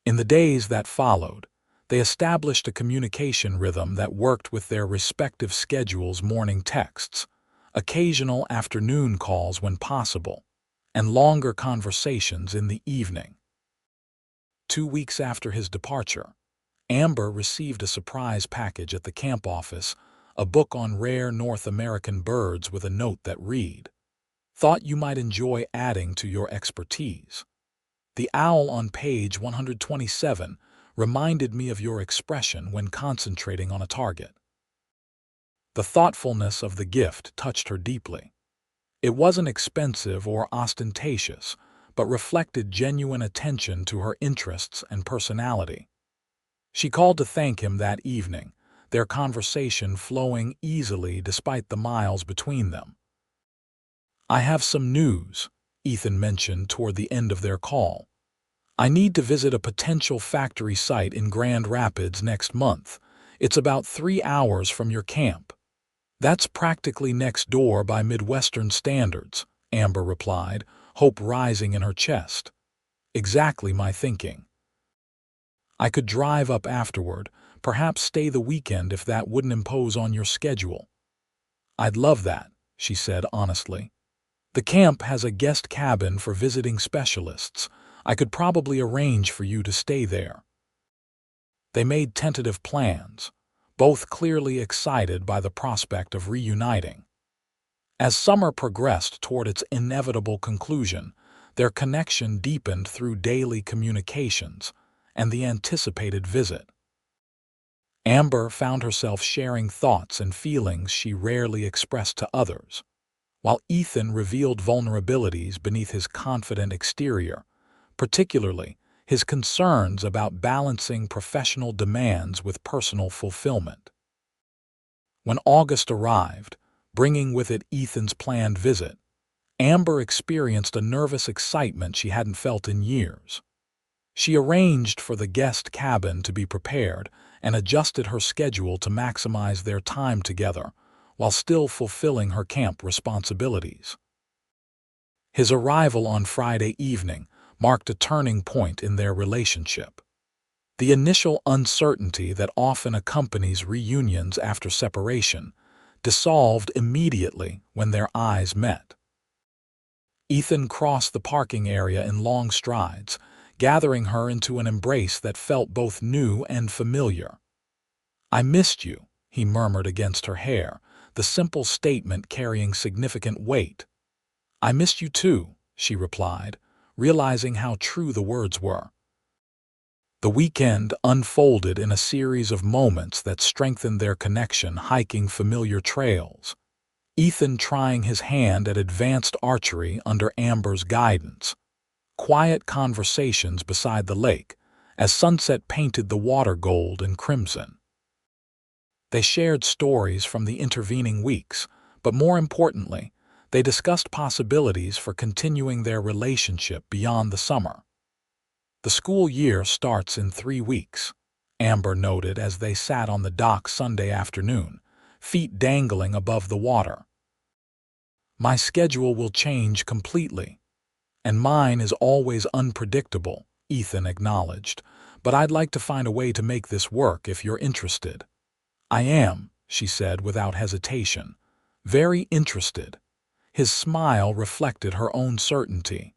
In the days that followed, they established a communication rhythm that worked with their respective schedules: morning texts, occasional afternoon calls when possible, and longer conversations in the evening. 2 weeks after his departure, Amber received a surprise package at the camp office, a book on rare North American birds with a note that read, "Thought you might enjoy adding to your expertise. The owl on page 127 reminded me of your expression when concentrating on a target." The thoughtfulness of the gift touched her deeply. It wasn't expensive or ostentatious, but reflected genuine attention to her interests and personality. She called to thank him that evening, their conversation flowing easily despite the miles between them. "I have some news," Ethan mentioned toward the end of their call. "I need to visit a potential factory site in Grand Rapids next month. It's about 3 hours from your camp." "That's practically next door by Midwestern standards," Amber replied, hope rising in her chest. "Exactly my thinking. I could drive up afterward, perhaps stay the weekend if that wouldn't impose on your schedule." "I'd love that," she said honestly. "The camp has a guest cabin for visiting specialists. I could probably arrange for you to stay there." They made tentative plans, both clearly excited by the prospect of reuniting. As summer progressed toward its inevitable conclusion, their connection deepened through daily communications and the anticipated visit. Amber found herself sharing thoughts and feelings she rarely expressed to others, while Ethan revealed vulnerabilities beneath his confident exterior, particularly his concerns about balancing professional demands with personal fulfillment. When August arrived, bringing with it Ethan's planned visit, Amber experienced a nervous excitement she hadn't felt in years. She arranged for the guest cabin to be prepared and adjusted her schedule to maximize their time together while still fulfilling her camp responsibilities. His arrival on Friday evening marked a turning point in their relationship. The initial uncertainty that often accompanies reunions after separation dissolved immediately when their eyes met. Ethan crossed the parking area in long strides, gathering her into an embrace that felt both new and familiar. "I missed you," he murmured against her hair, the simple statement carrying significant weight. "I missed you too," she replied, realizing how true the words were. The weekend unfolded in a series of moments that strengthened their connection, hiking familiar trails, Ethan trying his hand at advanced archery under Amber's guidance, quiet conversations beside the lake as sunset painted the water gold and crimson. They shared stories from the intervening weeks, but more importantly, they discussed possibilities for continuing their relationship beyond the summer. "The school year starts in 3 weeks, Amber noted as they sat on the dock Sunday afternoon, feet dangling above the water. "My schedule will change completely, and mine is always unpredictable," Ethan acknowledged, "but I'd like to find a way to make this work if you're interested." "I am," she said without hesitation, "very interested." His smile reflected her own certainty.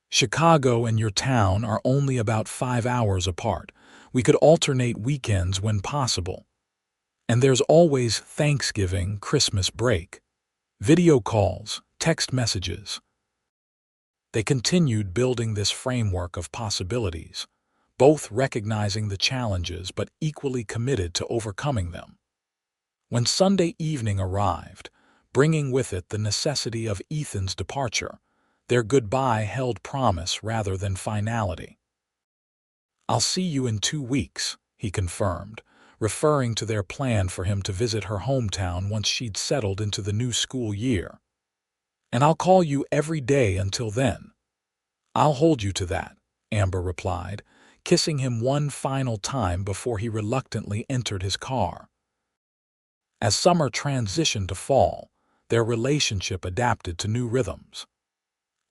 "Chicago and your town are only about 5 hours apart. We could alternate weekends when possible. And there's always Thanksgiving, Christmas break. Video calls, text messages." They continued building this framework of possibilities, both recognizing the challenges but equally committed to overcoming them. When Sunday evening arrived, bringing with it the necessity of Ethan's departure, their goodbye held promise rather than finality. "I'll see you in 2 weeks," he confirmed, referring to their plan for him to visit her hometown once she'd settled into the new school year. "And I'll call you every day until then." "I'll hold you to that," Amber replied, kissing him one final time before he reluctantly entered his car. As summer transitioned to fall, their relationship adapted to new rhythms.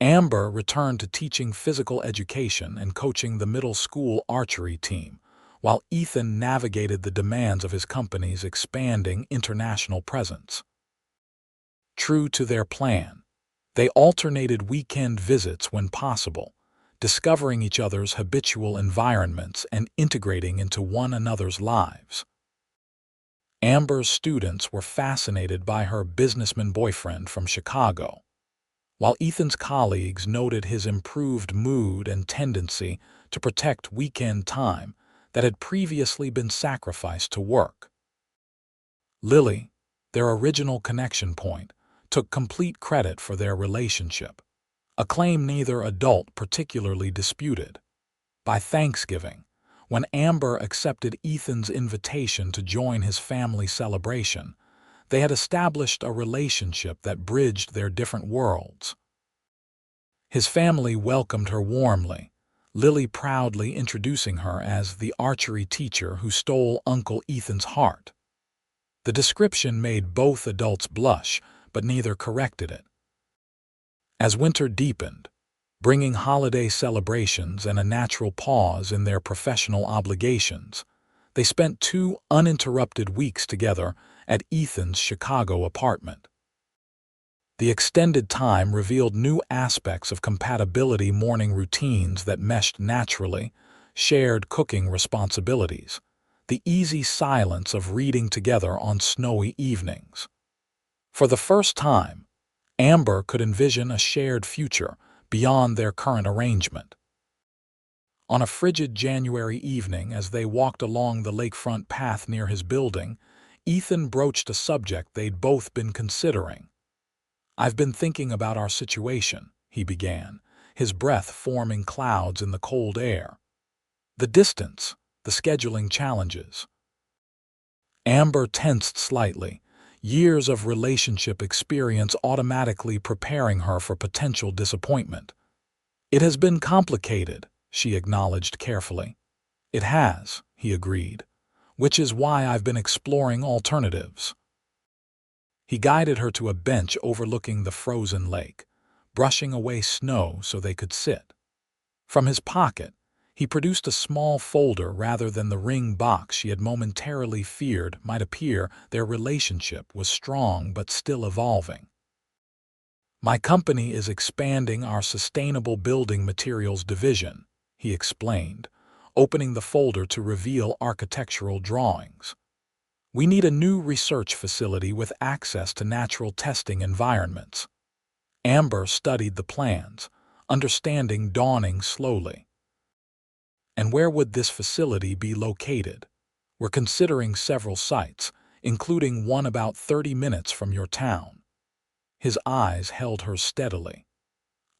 Amber returned to teaching physical education and coaching the middle school archery team, while Ethan navigated the demands of his company's expanding international presence. True to their plan, they alternated weekend visits when possible, discovering each other's habitual environments and integrating into one another's lives. Amber's students were fascinated by her businessman boyfriend from Chicago, while Ethan's colleagues noted his improved mood and tendency to protect weekend time that had previously been sacrificed to work. Lily, their original connection point, took complete credit for their relationship. a claim neither adult particularly disputed. By Thanksgiving, when Amber accepted Ethan's invitation to join his family celebration, they had established a relationship that bridged their different worlds. His family welcomed her warmly, Lily proudly introducing her as the archery teacher who stole Uncle Ethan's heart. The description made both adults blush, but neither corrected it. As winter deepened, bringing holiday celebrations and a natural pause in their professional obligations, they spent 2 uninterrupted weeks together at Ethan's Chicago apartment. The extended time revealed new aspects of compatibility: morning routines that meshed naturally, shared cooking responsibilities, the easy silence of reading together on snowy evenings. For the first time, Amber could envision a shared future beyond their current arrangement. On a frigid January evening, as they walked along the lakefront path near his building, Ethan broached a subject they'd both been considering. "I've been thinking about our situation," he began, his breath forming clouds in the cold air. "The distance, the scheduling challenges." Amber tensed slightly, years of relationship experience automatically preparing her for potential disappointment. "It has been complicated," she acknowledged carefully. "It has," he agreed, "which is why I've been exploring alternatives." He guided her to a bench overlooking the frozen lake, brushing away snow so they could sit. From his pocket, he produced a small folder rather than the ring box she had momentarily feared might appear. Their relationship was strong but still evolving. "My company is expanding our sustainable building materials division," he explained, opening the folder to reveal architectural drawings. "We need a new research facility with access to natural testing environments." Amber studied the plans, understanding dawning slowly. "And where would this facility be located? We're considering several sites, including one about 30 minutes from your town." His eyes held hers steadily.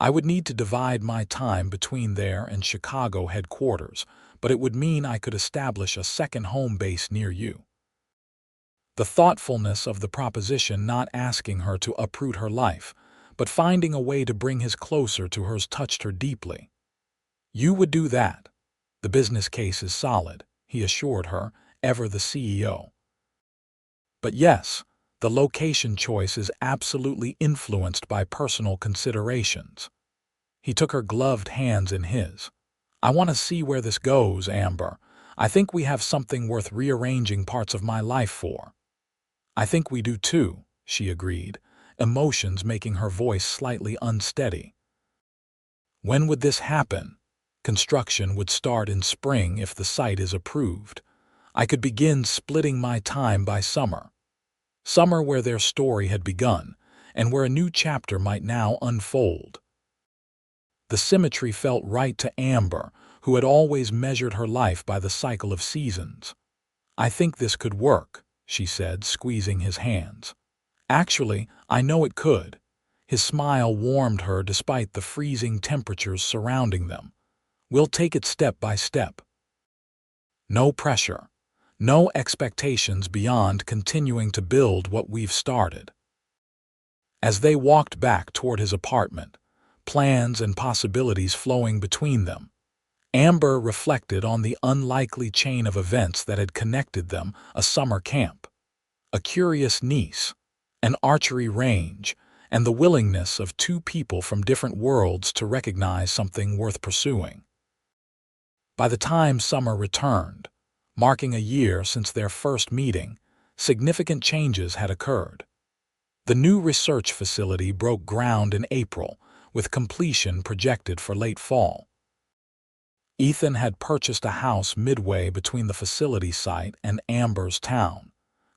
"I would need to divide my time between there and Chicago headquarters, but it would mean I could establish a second home base near you." The thoughtfulness of the proposition, not asking her to uproot her life, but finding a way to bring his closer to hers, touched her deeply. "You would do that. The business case is solid," he assured her, ever the CEO. "But yes, the location choice is absolutely influenced by personal considerations." He took her gloved hands in his. "I want to see where this goes, Amber. I think we have something worth rearranging parts of my life for." "I think we do too," she agreed, emotions making her voice slightly unsteady. "When would this happen?" "Construction would start in spring if the site is approved. I could begin splitting my time by summer." Summer, where their story had begun, and where a new chapter might now unfold. The symmetry felt right to Amber, who had always measured her life by the cycle of seasons. "I think this could work," she said, squeezing his hands. "Actually, I know it could." His smile warmed her despite the freezing temperatures surrounding them. "We'll take it step by step. No pressure, no expectations beyond continuing to build what we've started." As they walked back toward his apartment, plans and possibilities flowing between them, Amber reflected on the unlikely chain of events that had connected them: a summer camp, a curious niece, an archery range, and the willingness of 2 people from different worlds to recognize something worth pursuing. By the time summer returned, marking a year since their first meeting, significant changes had occurred. The new research facility broke ground in April, with completion projected for late fall. Ethan had purchased a house midway between the facility site and Amber's town,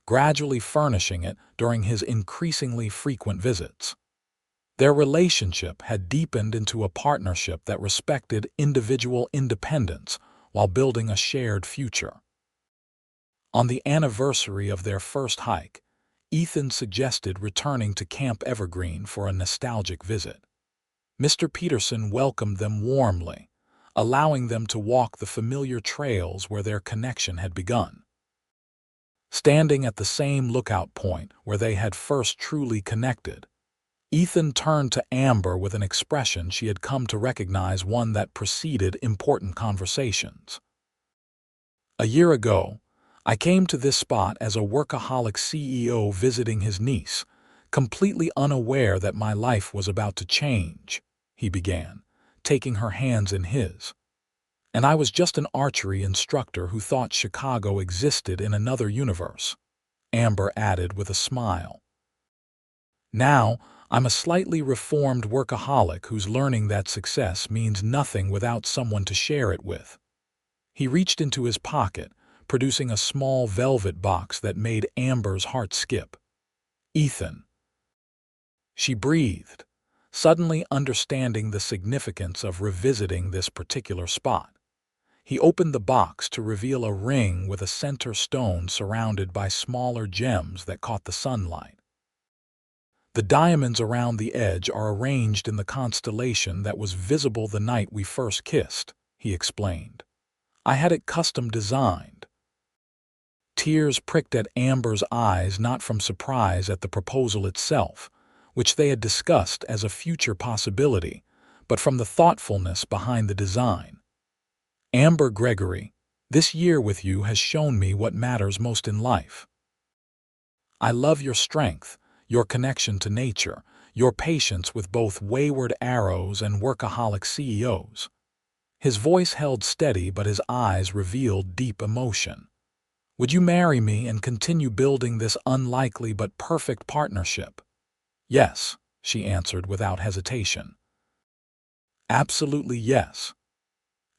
gradually furnishing it during his increasingly frequent visits. Their relationship had deepened into a partnership that respected individual independence while building a shared future. On the anniversary of their first hike, Ethan suggested returning to Camp Evergreen for a nostalgic visit. Mr. Peterson welcomed them warmly, allowing them to walk the familiar trails where their connection had begun. Standing at the same lookout point where they had first truly connected, Ethan turned to Amber with an expression she had come to recognize, one that preceded important conversations. "A year ago, I came to this spot as a workaholic CEO visiting his niece, completely unaware that my life was about to change," he began, taking her hands in his. "And I was just an archery instructor who thought Chicago existed in another universe," Amber added with a smile. "Now, I'm a slightly reformed workaholic who's learning that success means nothing without someone to share it with." He reached into his pocket, producing a small velvet box that made Amber's heart skip. "Ethan," she breathed, suddenly understanding the significance of revisiting this particular spot. He opened the box to reveal a ring with a center stone surrounded by smaller gems that caught the sunlight. "The diamonds around the edge are arranged in the constellation that was visible the night we first kissed," he explained. "I had it custom designed." Tears pricked at Amber's eyes, not from surprise at the proposal itself, which they had discussed as a future possibility, but from the thoughtfulness behind the design. "Amber Gregory, this year with you has shown me what matters most in life. I love your strength, your connection to nature, your patience with both wayward arrows and workaholic CEOs." His voice held steady, but his eyes revealed deep emotion. "Would you marry me and continue building this unlikely but perfect partnership?" "Yes," she answered without hesitation. "Absolutely yes."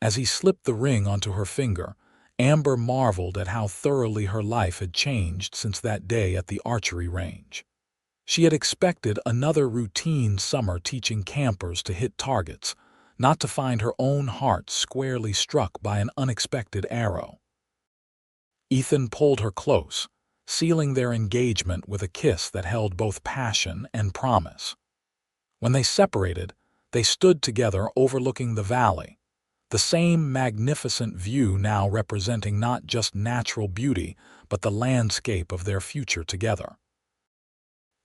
As he slipped the ring onto her finger, Amber marveled at how thoroughly her life had changed since that day at the archery range. She had expected another routine summer teaching campers to hit targets, not to find her own heart squarely struck by an unexpected arrow. Ethan pulled her close, sealing their engagement with a kiss that held both passion and promise. When they separated, they stood together overlooking the valley, the same magnificent view now representing not just natural beauty, but the landscape of their future together.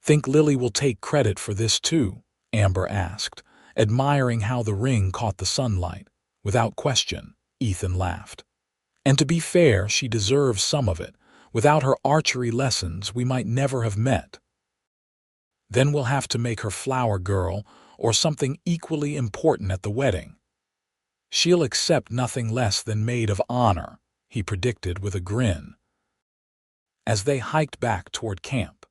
"Think Lily will take credit for this too?" Amber asked, admiring how the ring caught the sunlight. "Without question," Ethan laughed. "And to be fair, she deserves some of it. Without her archery lessons, we might never have met." "Then we'll have to make her flower girl or something equally important at the wedding." "She'll accept nothing less than maid of honor," he predicted with a grin. As they hiked back toward camp,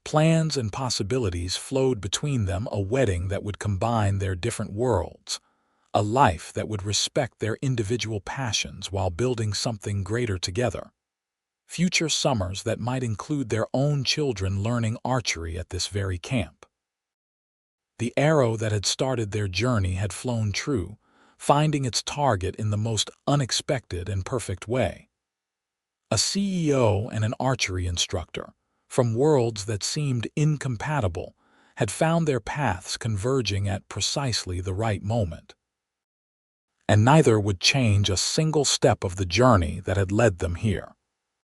plans and possibilities flowed between them, a wedding that would combine their different worlds, a life that would respect their individual passions while building something greater together. Future summers that might include their own children learning archery at this very camp. The arrow that had started their journey had flown true, finding its target in the most unexpected and perfect way. A CEO and an archery instructor, from worlds that seemed incompatible, had found their paths converging at precisely the right moment. And neither would change a single step of the journey that had led them here.